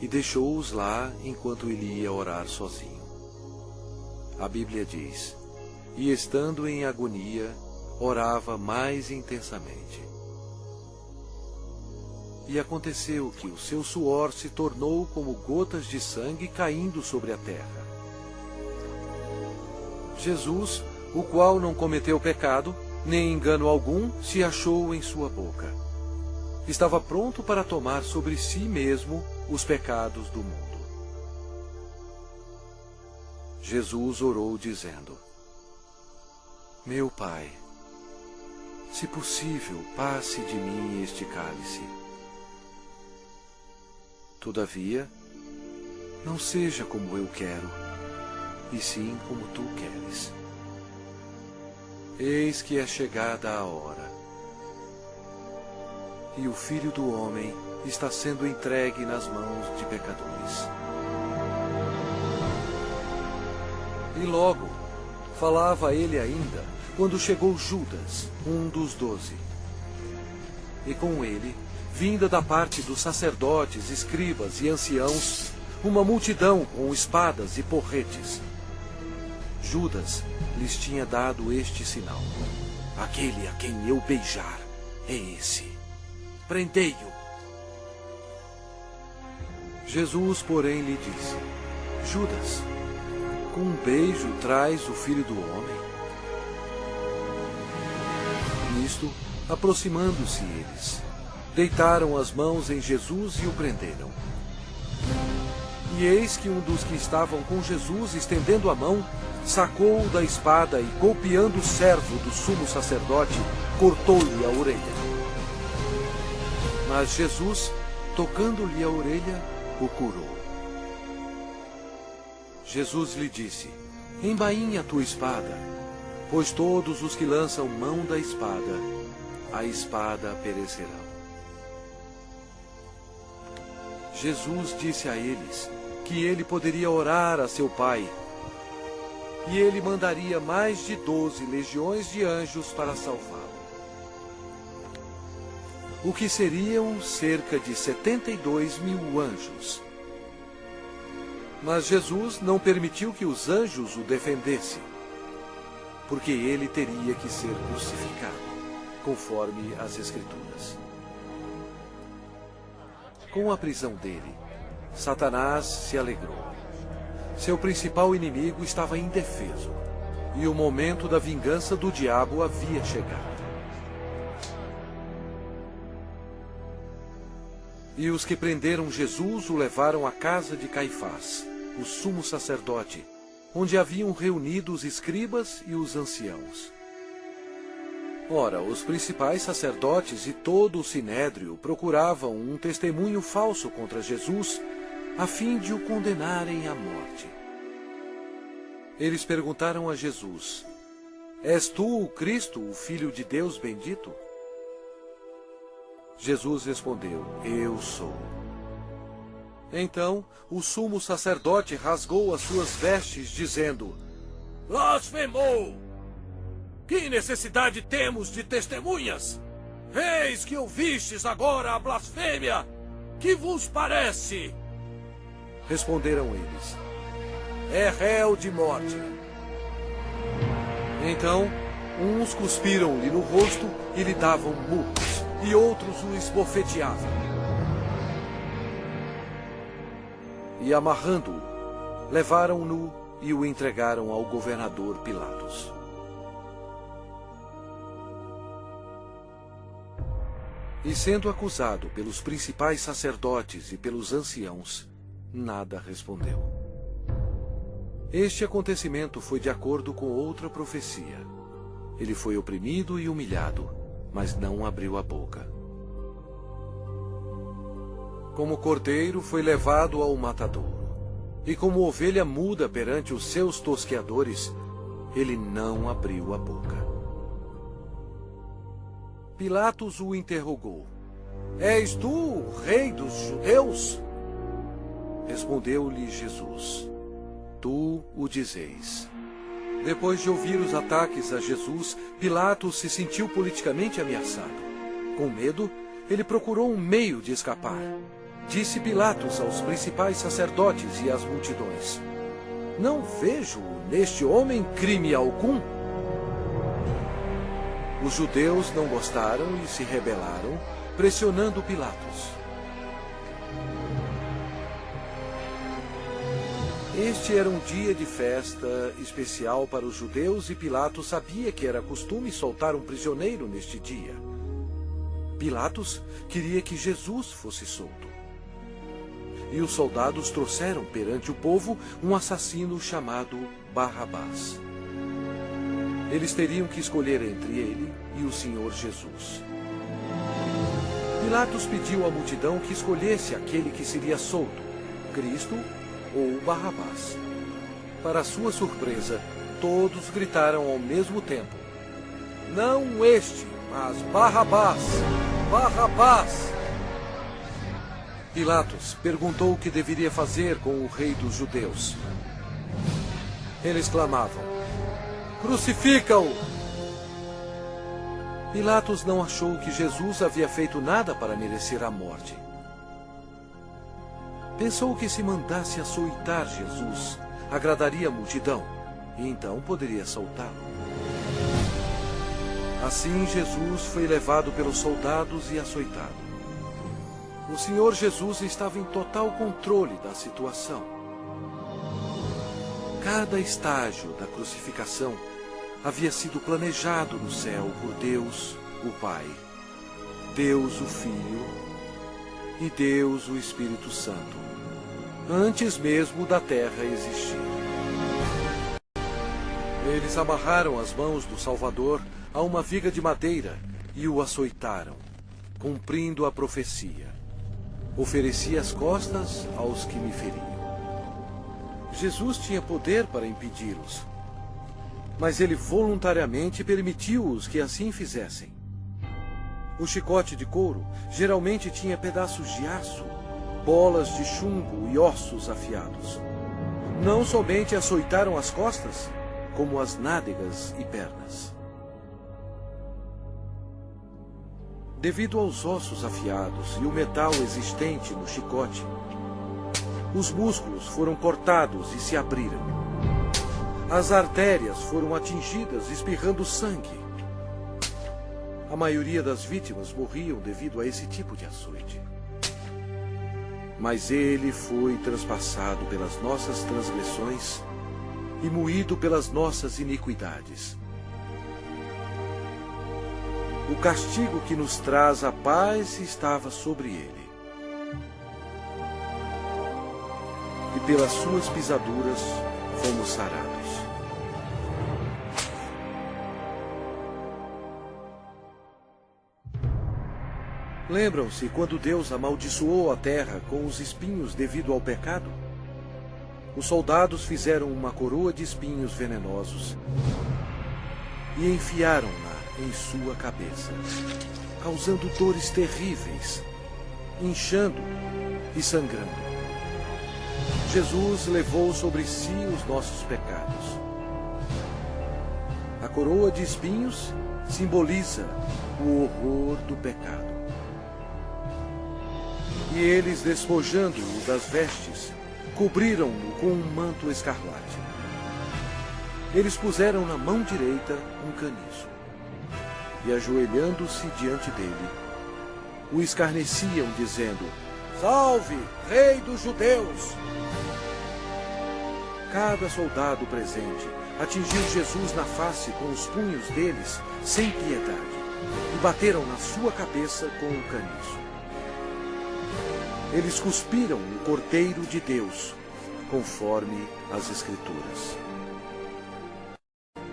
e deixou-os lá enquanto ele ia orar sozinho. A Bíblia diz: e estando em agonia, orava mais intensamente. E aconteceu que o seu suor se tornou como gotas de sangue caindo sobre a terra. Jesus, o qual não cometeu pecado, nem engano algum se achou em sua boca, estava pronto para tomar sobre si mesmo os pecados do mundo. Jesus orou dizendo: meu Pai, se possível, passe de mim este cálice. Todavia, não seja como eu quero, e sim como tu queres. Eis que é chegada a hora, e o Filho do Homem está sendo entregue nas mãos de pecadores. E logo, falava ele ainda, quando chegou Judas, um dos 12. E com ele, vinda da parte dos sacerdotes, escribas e anciãos, uma multidão com espadas e porretes. Judas lhes tinha dado este sinal: aquele a quem eu beijar é esse. Prendei-o. Jesus, porém, lhe disse: Judas, com um beijo traz o Filho do Homem? Nisto, aproximando-se eles, deitaram as mãos em Jesus e o prenderam. E eis que um dos que estavam com Jesus, estendendo a mão, sacou-o da espada e, golpeando o servo do sumo sacerdote, cortou-lhe a orelha. Mas Jesus, tocando-lhe a orelha, o curou. Jesus lhe disse: embainha a tua espada, pois todos os que lançam mão da espada, a espada perecerão. Jesus disse a eles que ele poderia orar a seu Pai, e ele mandaria mais de 12 legiões de anjos para salvá-lo. O que seriam cerca de 72.000 anjos. Mas Jesus não permitiu que os anjos o defendessem, porque ele teria que ser crucificado, conforme as Escrituras. Com a prisão dele, Satanás se alegrou. Seu principal inimigo estava indefeso, e o momento da vingança do diabo havia chegado. E os que prenderam Jesus o levaram à casa de Caifás, o sumo sacerdote, onde haviam reunido os escribas e os anciãos. Ora, os principais sacerdotes e todo o sinédrio procuravam um testemunho falso contra Jesus, a fim de o condenarem à morte. Eles perguntaram a Jesus: és tu o Cristo, o Filho de Deus bendito? Jesus respondeu: eu sou. Então o sumo sacerdote rasgou as suas vestes, dizendo: blasfemou! Que necessidade temos de testemunhas? Eis que ouvistes agora a blasfêmia! Que vos parece? Responderam eles: é réu de morte. Então, uns cuspiram-lhe no rosto e lhe davam murros, e outros o esbofeteavam. e, amarrando-o, levaram-no e o entregaram ao governador Pilatos. E sendo acusado pelos principais sacerdotes e pelos anciãos, nada respondeu. Este acontecimento foi de acordo com outra profecia. Ele foi oprimido e humilhado, mas não abriu a boca. Como cordeiro foi levado ao matadouro, e como ovelha muda perante os seus tosqueadores, ele não abriu a boca. Pilatos o interrogou: És tu o rei dos judeus? Respondeu-lhe Jesus: Tu o dizeis. Depois de ouvir os ataques a Jesus, Pilatos se sentiu politicamente ameaçado. Com medo, ele procurou um meio de escapar. Disse Pilatos aos principais sacerdotes e às multidões: Não vejo neste homem crime algum. Os judeus não gostaram e se rebelaram, pressionando Pilatos. Este era um dia de festa especial para os judeus e Pilatos sabia que era costume soltar um prisioneiro neste dia. Pilatos queria que Jesus fosse solto. E os soldados trouxeram perante o povo um assassino chamado Barrabás. Eles teriam que escolher entre ele e o Senhor Jesus. Pilatos pediu à multidão que escolhesse aquele que seria solto, Cristo ou Barrabás. Para sua surpresa, todos gritaram ao mesmo tempo: Não este, mas Barrabás! Barrabás! Pilatos perguntou o que deveria fazer com o rei dos judeus. Eles clamavam: Crucifica-o! Pilatos não achou que Jesus havia feito nada para merecer a morte. Pensou que se mandasse açoitar Jesus, agradaria a multidão, e então poderia soltá-lo. Assim Jesus foi levado pelos soldados e açoitado. O Senhor Jesus estava em total controle da situação. Cada estágio da crucificação havia sido planejado no céu por Deus, o Pai, Deus, o Filho e Deus, o Espírito Santo, antes mesmo da terra existir. Eles amarraram as mãos do Salvador a uma viga de madeira e o açoitaram, cumprindo a profecia: Ofereci as costas aos que me feriam. Jesus tinha poder para impedi-los, mas ele voluntariamente permitiu-os que assim fizessem. O chicote de couro geralmente tinha pedaços de aço, bolas de chumbo e ossos afiados. Não somente açoitaram as costas, como as nádegas e pernas. Devido aos ossos afiados e o metal existente no chicote, os músculos foram cortados e se abriram. As artérias foram atingidas, espirrando sangue. A maioria das vítimas morriam devido a esse tipo de açoite. Mas ele foi transpassado pelas nossas transgressões e moído pelas nossas iniquidades. O castigo que nos traz a paz estava sobre ele. E pelas suas pisaduras fomos sarados. Lembram-se quando Deus amaldiçoou a terra com os espinhos devido ao pecado? Os soldados fizeram uma coroa de espinhos venenosos e enfiaram-na em sua cabeça, causando dores terríveis, inchando e sangrando. Jesus levou sobre si os nossos pecados. A coroa de espinhos simboliza o horror do pecado. E eles, despojando-o das vestes, cobriram-no com um manto escarlate. Eles puseram na mão direita um caniço. E, ajoelhando-se diante dele, o escarneciam, dizendo: Salve, Rei dos Judeus! Cada soldado presente atingiu Jesus na face com os punhos deles, sem piedade, e bateram na sua cabeça com o caniço. Eles cuspiram o Cordeiro de Deus, conforme as Escrituras.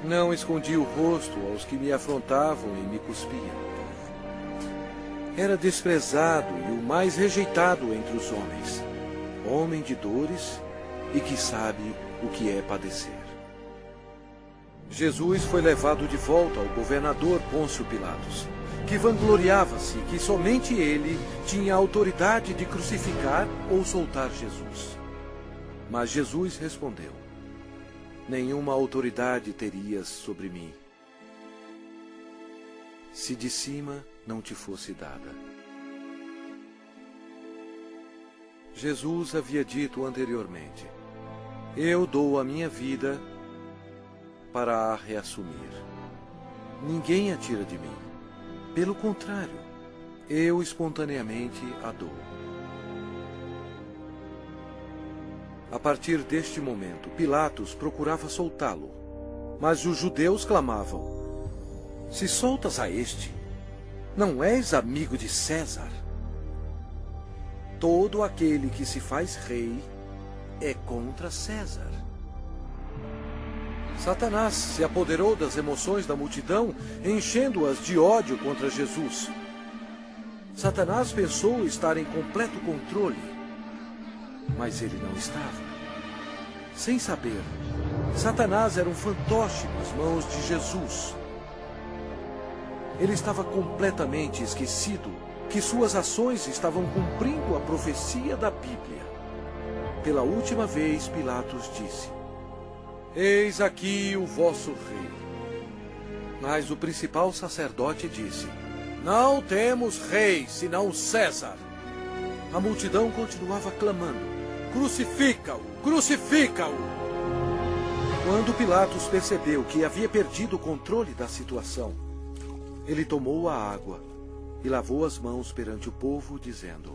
Não escondi o rosto aos que me afrontavam e me cuspiam. Era desprezado e o mais rejeitado entre os homens, homem de dores e que sabe o que é padecer. Jesus foi levado de volta ao governador Pôncio Pilatos, que vangloriava-se que somente ele tinha autoridade de crucificar ou soltar Jesus. Mas Jesus respondeu: nenhuma autoridade terias sobre mim, se de cima não te fosse dada. Jesus havia dito anteriormente: eu dou a minha vida para a reassumir. Ninguém a tira de mim. Pelo contrário, eu espontaneamente a dou. A partir deste momento, Pilatos procurava soltá-lo, mas os judeus clamavam: se soltas a este, não és amigo de César? Todo aquele que se faz rei é contra César. Satanás se apoderou das emoções da multidão, enchendo-as de ódio contra Jesus. Satanás pensou estar em completo controle, mas ele não estava. Sem saber, Satanás era um fantoche nas mãos de Jesus. Ele estava completamente esquecido que suas ações estavam cumprindo a profecia da Bíblia. Pela última vez, Pilatos disse: eis aqui o vosso rei. Mas o principal sacerdote disse: não temos rei, senão César. A multidão continuava clamando: crucifica-o, crucifica-o! Quando Pilatos percebeu que havia perdido o controle da situação, ele tomou a água e lavou as mãos perante o povo, dizendo: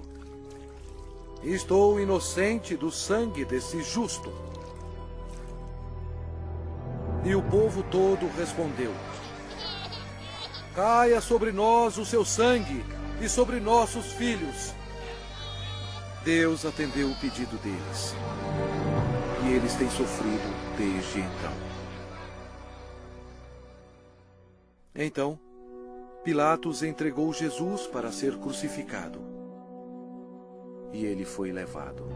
estou inocente do sangue desse justo. E o povo todo respondeu: caia sobre nós o seu sangue e sobre nossos filhos. Deus atendeu o pedido deles, e eles têm sofrido desde então. Então, Pilatos entregou Jesus para ser crucificado, e ele foi levado.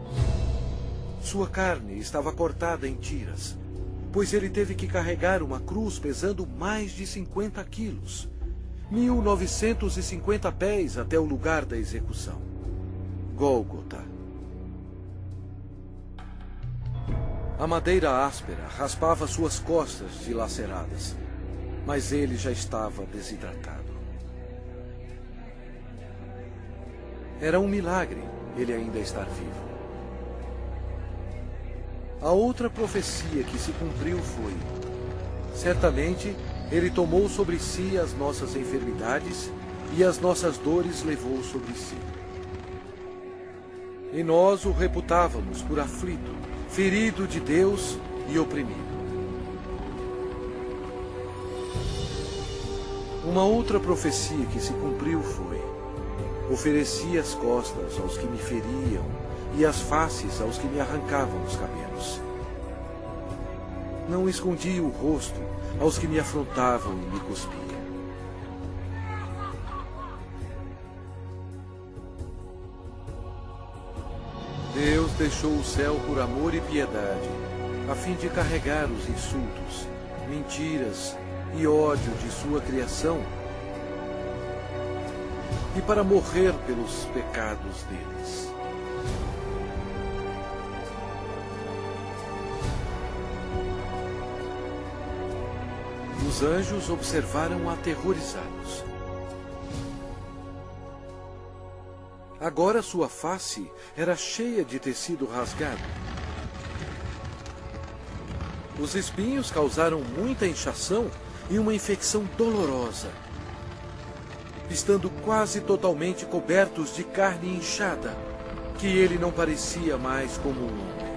Sua carne estava cortada em tiras, pois ele teve que carregar uma cruz pesando mais de 50 quilos, 1950 pés até o lugar da execução, Gólgota. A madeira áspera raspava suas costas dilaceradas, mas ele já estava desidratado. Era um milagre ele ainda estar vivo. A outra profecia que se cumpriu foi: certamente ele tomou sobre si as nossas enfermidades e as nossas dores levou sobre si. E nós o reputávamos por aflito, ferido de Deus e oprimido. Uma outra profecia que se cumpriu foi: ofereci as costas aos que me feriam e as faces aos que me arrancavam os cabelos. Não escondi o rosto aos que me afrontavam e me cuspiam. Deus deixou o céu por amor e piedade, a fim de carregar os insultos, mentiras e ódio de sua criação, e para morrer pelos pecados deles. Os anjos observaram aterrorizados. Agora sua face era cheia de tecido rasgado. Os espinhos causaram muita inchação e uma infecção dolorosa, estando quase totalmente cobertos de carne inchada. que ele não parecia mais como um homem.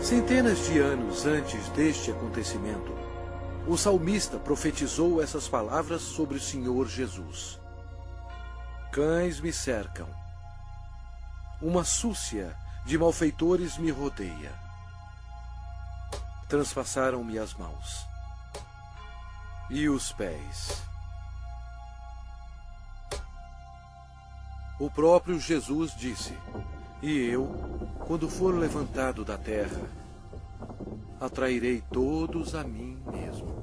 Centenas de anos antes deste acontecimento, o salmista profetizou essas palavras sobre o Senhor Jesus. Cães me cercam. Uma súcia de malfeitores me rodeia. Transpassaram-me as mãos e os pés. O próprio Jesus disse: e eu, quando for levantado da terra, atrairei todos a mim mesmo.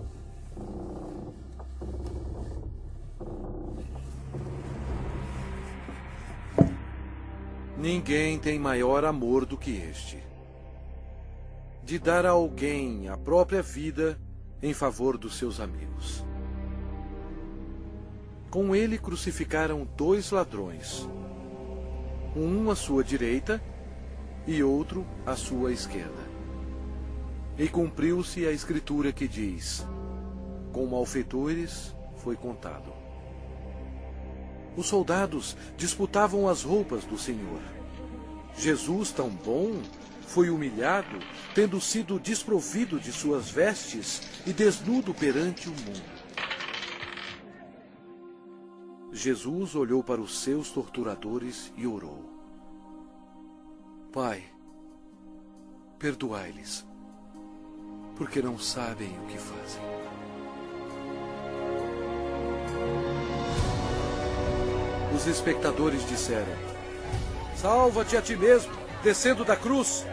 Ninguém tem maior amor do que este, de dar a alguém a própria vida em favor dos seus amigos. Com ele crucificaram 2 ladrões, um à sua direita e outro à sua esquerda. E cumpriu-se a escritura que diz: com malfeitores foi contado. Os soldados disputavam as roupas do Senhor. Jesus, tão bom, foi humilhado, tendo sido desprovido de suas vestes e desnudo perante o mundo. Jesus olhou para os seus torturadores e orou: Pai, perdoai-lhes, porque não sabem o que fazem. Os espectadores disseram: salva-te a ti mesmo, descendo da cruz.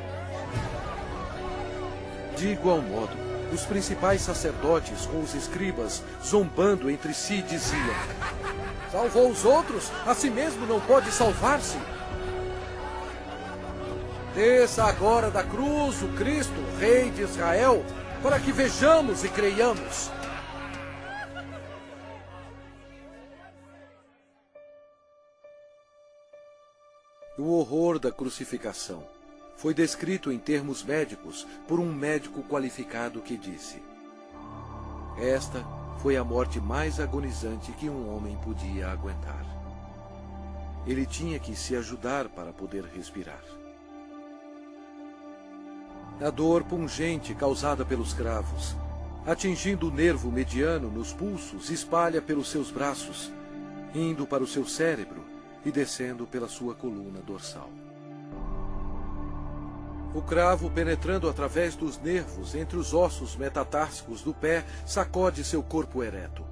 De igual modo, os principais sacerdotes com os escribas, zombando entre si, diziam: salvou os outros, a si mesmo não pode salvar-se. Desça agora da cruz o Cristo, Rei de Israel, para que vejamos e creiamos. O horror da crucificação foi descrito em termos médicos por um médico qualificado que disse: esta foi a morte mais agonizante que um homem podia aguentar. Ele tinha que se ajudar para poder respirar. A dor pungente causada pelos cravos, atingindo o nervo mediano nos pulsos, espalha pelos seus braços, indo para o seu cérebro e descendo pela sua coluna dorsal. O cravo, penetrando através dos nervos entre os ossos metatársicos do pé, sacode seu corpo ereto.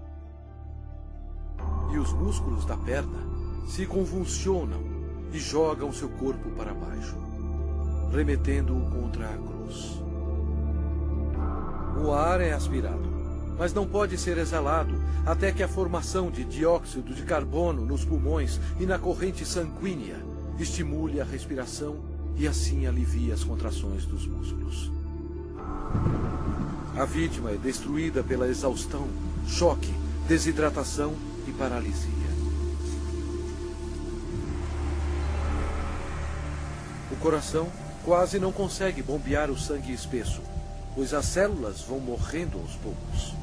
E os músculos da perna se convulsionam e jogam seu corpo para baixo, remetendo-o contra a cruz. O ar é aspirado, mas não pode ser exalado até que a formação de dióxido de carbono nos pulmões e na corrente sanguínea estimule a respiração e assim alivie as contrações dos músculos. A vítima é destruída pela exaustão, choque, desidratação e paralisia. O coração quase não consegue bombear o sangue espesso, pois as células vão morrendo aos poucos.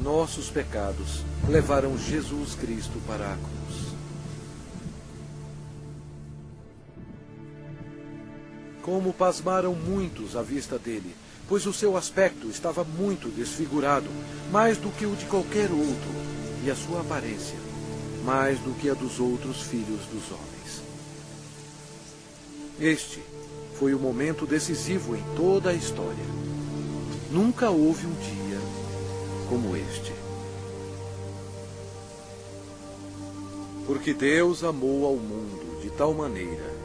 Nossos pecados levaram Jesus Cristo para a cruz. Como pasmaram muitos à vista dele, pois o seu aspecto estava muito desfigurado, mais do que o de qualquer outro, e a sua aparência, mais do que a dos outros filhos dos homens. Este foi o momento decisivo em toda a história. Nunca houve um dia como este. Porque Deus amou ao mundo de tal maneira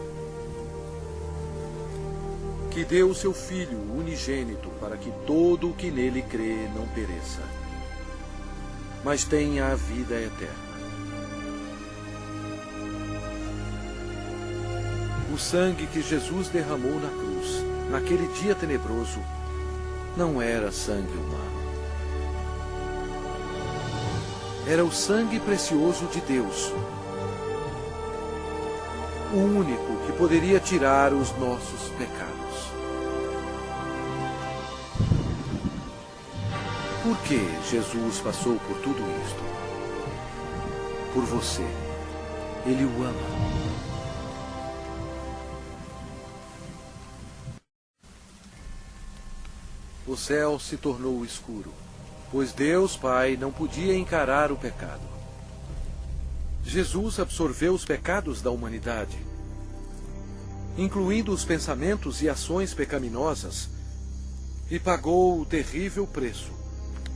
que deu o seu Filho unigênito para que todo o que nele crê não pereça, mas tenha a vida eterna. O sangue que Jesus derramou na cruz, naquele dia tenebroso, não era sangue humano. Era o sangue precioso de Deus, o único que poderia tirar os nossos pecados. Por que Jesus passou por tudo isto? Por você. Ele o ama. O céu se tornou escuro, pois Deus Pai não podia encarar o pecado. Jesus absorveu os pecados da humanidade, incluindo os pensamentos e ações pecaminosas, e pagou o terrível preço,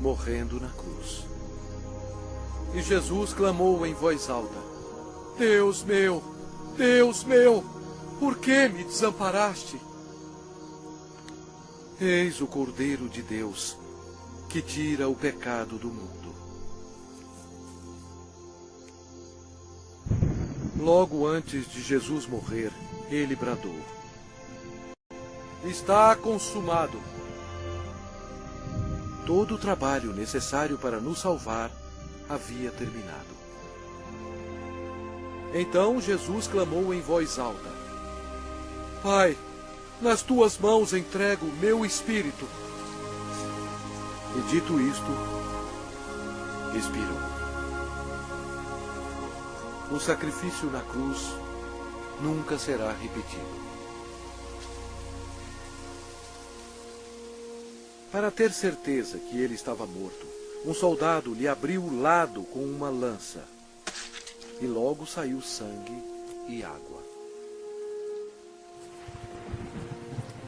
morrendo na cruz. E Jesus clamou em voz alta: Deus meu, por que me desamparaste? Eis o Cordeiro de Deus, que tira o pecado do mundo. Logo antes de Jesus morrer, ele bradou: Está consumado. Todo o trabalho necessário para nos salvar havia terminado. Então Jesus clamou em voz alta: Pai, nas tuas mãos entrego o meu espírito. E dito isto, expirou. O sacrifício na cruz nunca será repetido. Para ter certeza que ele estava morto, um soldado lhe abriu o lado com uma lança, e logo saiu sangue e água.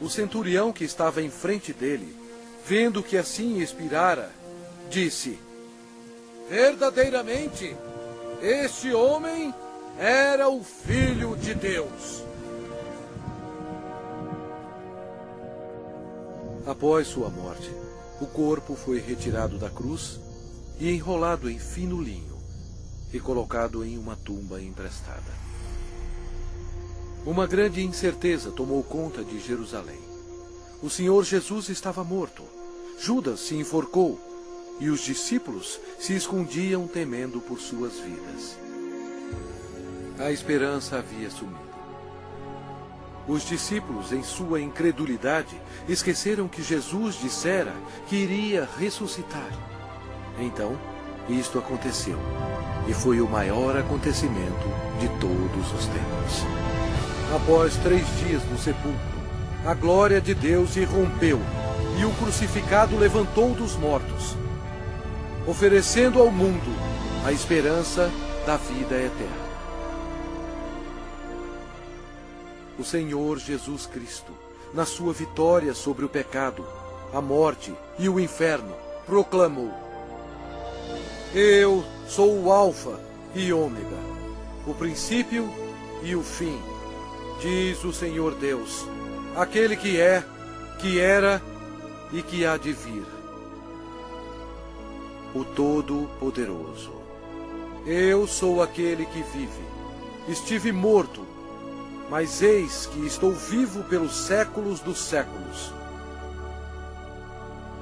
O centurião que estava em frente dele, vendo que assim expirara, disse: Verdadeiramente, este homem era o Filho de Deus. Após sua morte, o corpo foi retirado da cruz e enrolado em fino linho e colocado em uma tumba emprestada. Uma grande incerteza tomou conta de Jerusalém. O Senhor Jesus estava morto. Judas se enforcou e os discípulos se escondiam temendo por suas vidas. A esperança havia sumido. Os discípulos, em sua incredulidade, esqueceram que Jesus dissera que iria ressuscitar. Então, isto aconteceu, e foi o maior acontecimento de todos os tempos. Após 3 dias no sepulcro, a glória de Deus irrompeu, e o crucificado levantou dos mortos, oferecendo ao mundo a esperança da vida eterna. O Senhor Jesus Cristo, na sua vitória sobre o pecado, a morte e o inferno, proclamou: Eu sou o Alfa e Ômega, o princípio e o fim, diz o Senhor Deus, aquele que é, que era e que há de vir, o Todo-Poderoso. Eu sou aquele que vive. Estive morto, mas eis que estou vivo pelos séculos dos séculos.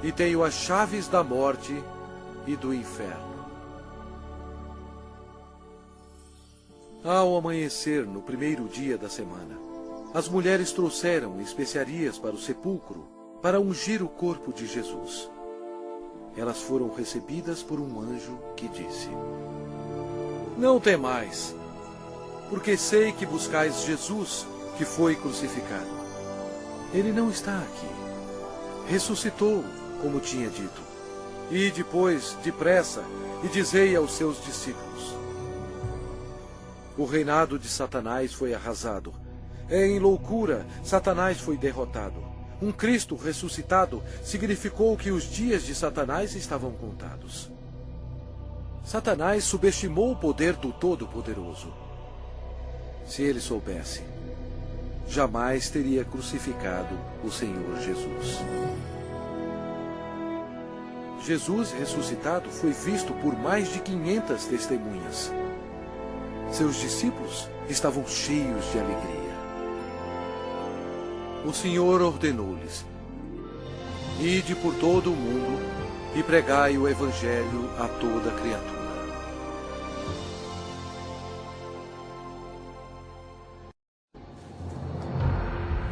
E tenho as chaves da morte e do inferno. Ao amanhecer, no primeiro dia da semana, as mulheres trouxeram especiarias para o sepulcro para ungir o corpo de Jesus. Elas foram recebidas por um anjo que disse: Não temais, porque sei que buscais Jesus, que foi crucificado. Ele não está aqui. Ressuscitou, como tinha dito. E depois, depressa, e dizei aos seus discípulos: O reinado de Satanás foi arrasado. Em loucura, Satanás foi derrotado. Um Cristo ressuscitado significou que os dias de Satanás estavam contados. Satanás subestimou o poder do Todo-Poderoso. Se ele soubesse, jamais teria crucificado o Senhor Jesus. Jesus ressuscitado foi visto por mais de 500 testemunhas. Seus discípulos estavam cheios de alegria. O Senhor ordenou-lhes: Ide por todo o mundo e pregai o Evangelho a toda criatura.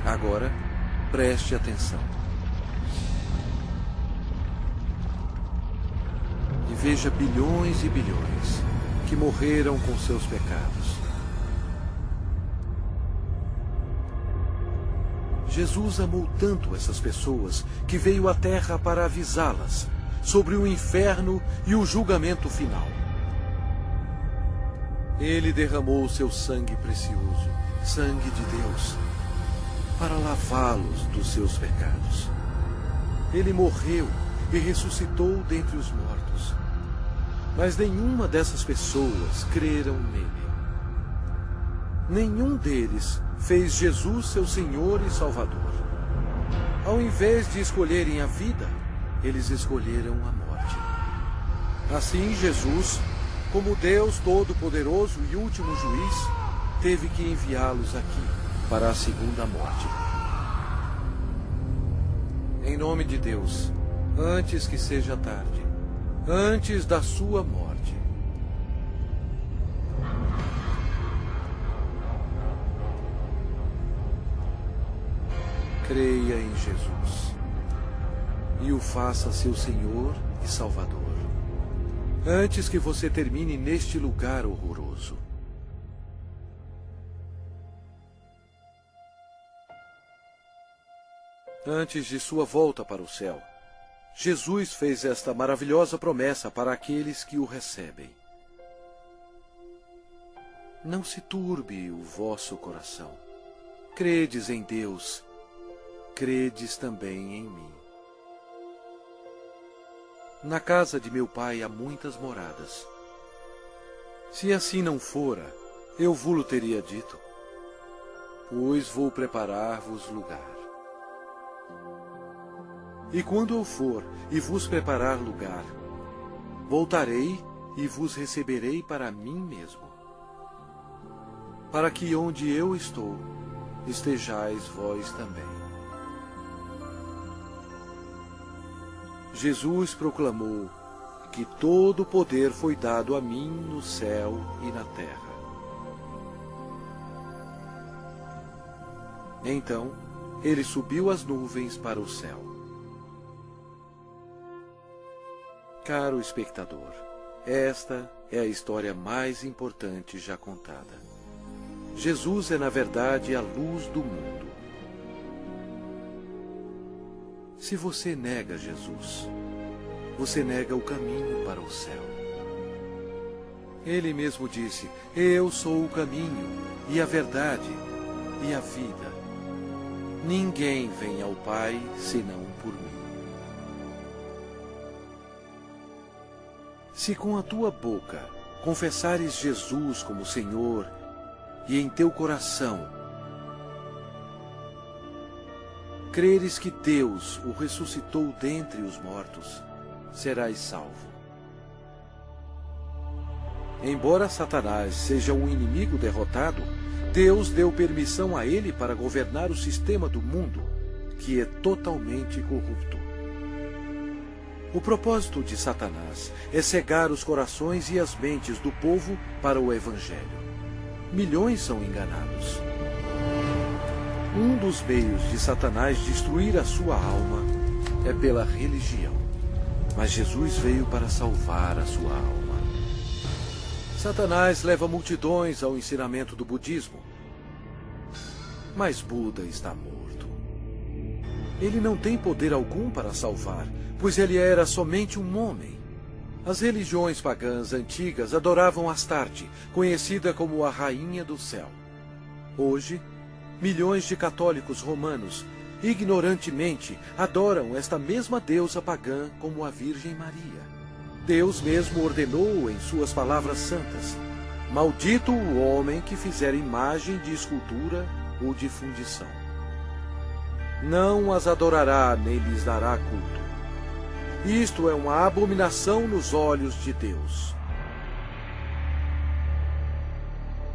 Agora, preste atenção. veja bilhões e bilhões que morreram com seus pecados. Jesus amou tanto essas pessoas que veio à Terra para avisá-las sobre o inferno e o julgamento final. Ele derramou seu sangue precioso, sangue de Deus, para lavá-los dos seus pecados. Ele morreu e ressuscitou dentre os mortos. Mas nenhuma dessas pessoas creram nele. Nenhum deles fez Jesus seu Senhor e Salvador. Ao invés de escolherem a vida, eles escolheram a morte. Assim, Jesus, como Deus Todo-Poderoso e último juiz, teve que enviá-los aqui para a segunda morte. Em nome de Deus, antes que seja tarde, antes da sua morte, creia em Jesus e o faça seu Senhor e Salvador, antes que você termine neste lugar horroroso. Antes de sua volta para o céu, Jesus fez esta maravilhosa promessa para aqueles que o recebem. Não se turbe o vosso coração. Credes em Deus, credes também em mim. Na casa de meu Pai há muitas moradas. Se assim não fora, eu vou-lo teria dito, pois vou preparar-vos lugar. E quando eu for e vos preparar lugar, voltarei e vos receberei para mim mesmo, para que onde eu estou, estejais vós também. Jesus proclamou que todo o poder foi dado a mim no céu e na terra. Então, ele subiu às nuvens para o céu. Caro espectador, esta é a história mais importante já contada. Jesus é, na verdade, a luz do mundo. Se você nega Jesus, você nega o caminho para o céu. Ele mesmo disse: eu sou o caminho, e a verdade, e a vida. Ninguém vem ao Pai senão por mim. Se com a tua boca confessares Jesus como Senhor, e em teu coração creres que Deus o ressuscitou dentre os mortos, serás salvo. Embora Satanás seja um inimigo derrotado, Deus deu permissão a ele para governar o sistema do mundo, que é totalmente corrupto. O propósito de Satanás é cegar os corações e as mentes do povo para o Evangelho. Milhões são enganados. Um dos meios de Satanás destruir a sua alma é pela religião. Mas Jesus veio para salvar a sua alma. Satanás leva multidões ao ensinamento do budismo. Mas Buda está morto. Ele não tem poder algum para salvar, pois ele era somente um homem. As religiões pagãs antigas adoravam Astarte, conhecida como a Rainha do Céu. Hoje, milhões de católicos romanos, ignorantemente, adoram esta mesma deusa pagã como a Virgem Maria. Deus mesmo ordenou em suas palavras santas: maldito o homem que fizer imagem de escultura ou de fundição. Não as adorará nem lhes dará culto. Isto é uma abominação nos olhos de Deus.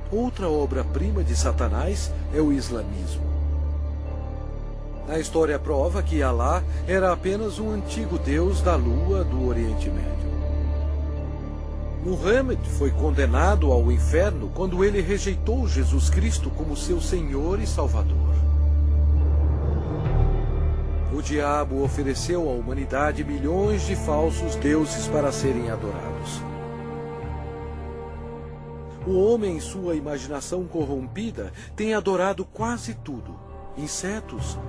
Outra obra-prima de Satanás é o islamismo. A história prova que Alá era apenas um antigo deus da lua do Oriente Médio. Muhammad foi condenado ao inferno quando ele rejeitou Jesus Cristo como seu Senhor e Salvador. O diabo ofereceu à humanidade milhões de falsos deuses para serem adorados. O homem, em sua imaginação corrompida, tem adorado quase tudo: insetos,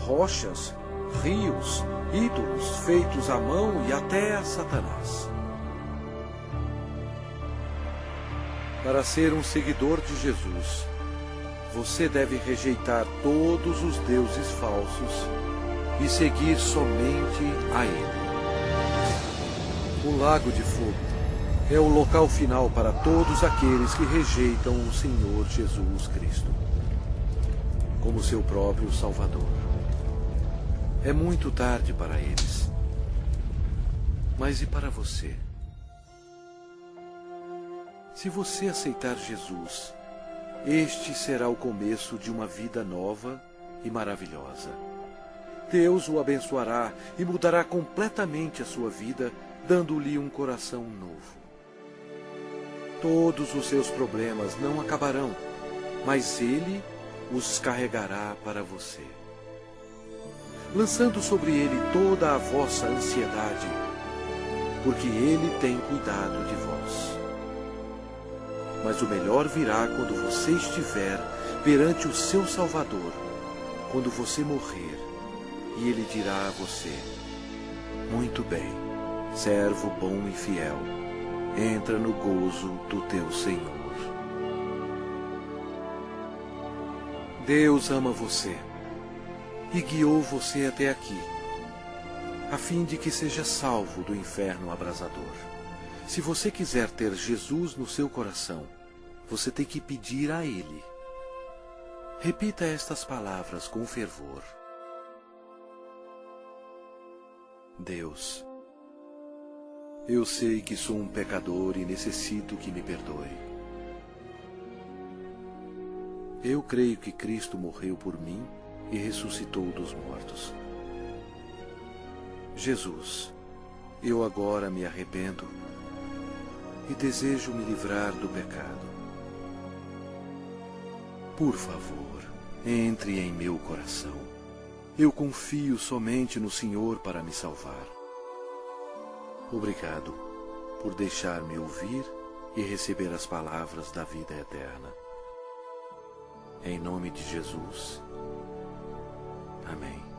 rochas, rios, ídolos feitos à mão e até a Satanás. Para ser um seguidor de Jesus, você deve rejeitar todos os deuses falsos e seguir somente a Ele. O Lago de Fogo é o local final para todos aqueles que rejeitam o Senhor Jesus Cristo como seu próprio Salvador. É muito tarde para eles. Mas e para você? Se você aceitar Jesus, este será o começo de uma vida nova e maravilhosa. Deus o abençoará e mudará completamente a sua vida, dando-lhe um coração novo. Todos os seus problemas não acabarão, mas Ele os carregará para você, lançando sobre Ele toda a vossa ansiedade, porque Ele tem cuidado de vós. Mas o melhor virá quando você estiver perante o seu Salvador, quando você morrer, e Ele dirá a você: muito bem, servo bom e fiel, entra no gozo do teu Senhor. Deus ama você e guiou você até aqui, a fim de que seja salvo do inferno abrasador. Se você quiser ter Jesus no seu coração, você tem que pedir a Ele. Repita estas palavras com fervor. Deus, eu sei que sou um pecador e necessito que me perdoe. Eu creio que Cristo morreu por mim e ressuscitou dos mortos. Jesus, eu agora me arrependo e desejo me livrar do pecado. Por favor, entre em meu coração. Eu confio somente no Senhor para me salvar. Obrigado por deixar-me ouvir e receber as palavras da vida eterna. Em nome de Jesus. Amém.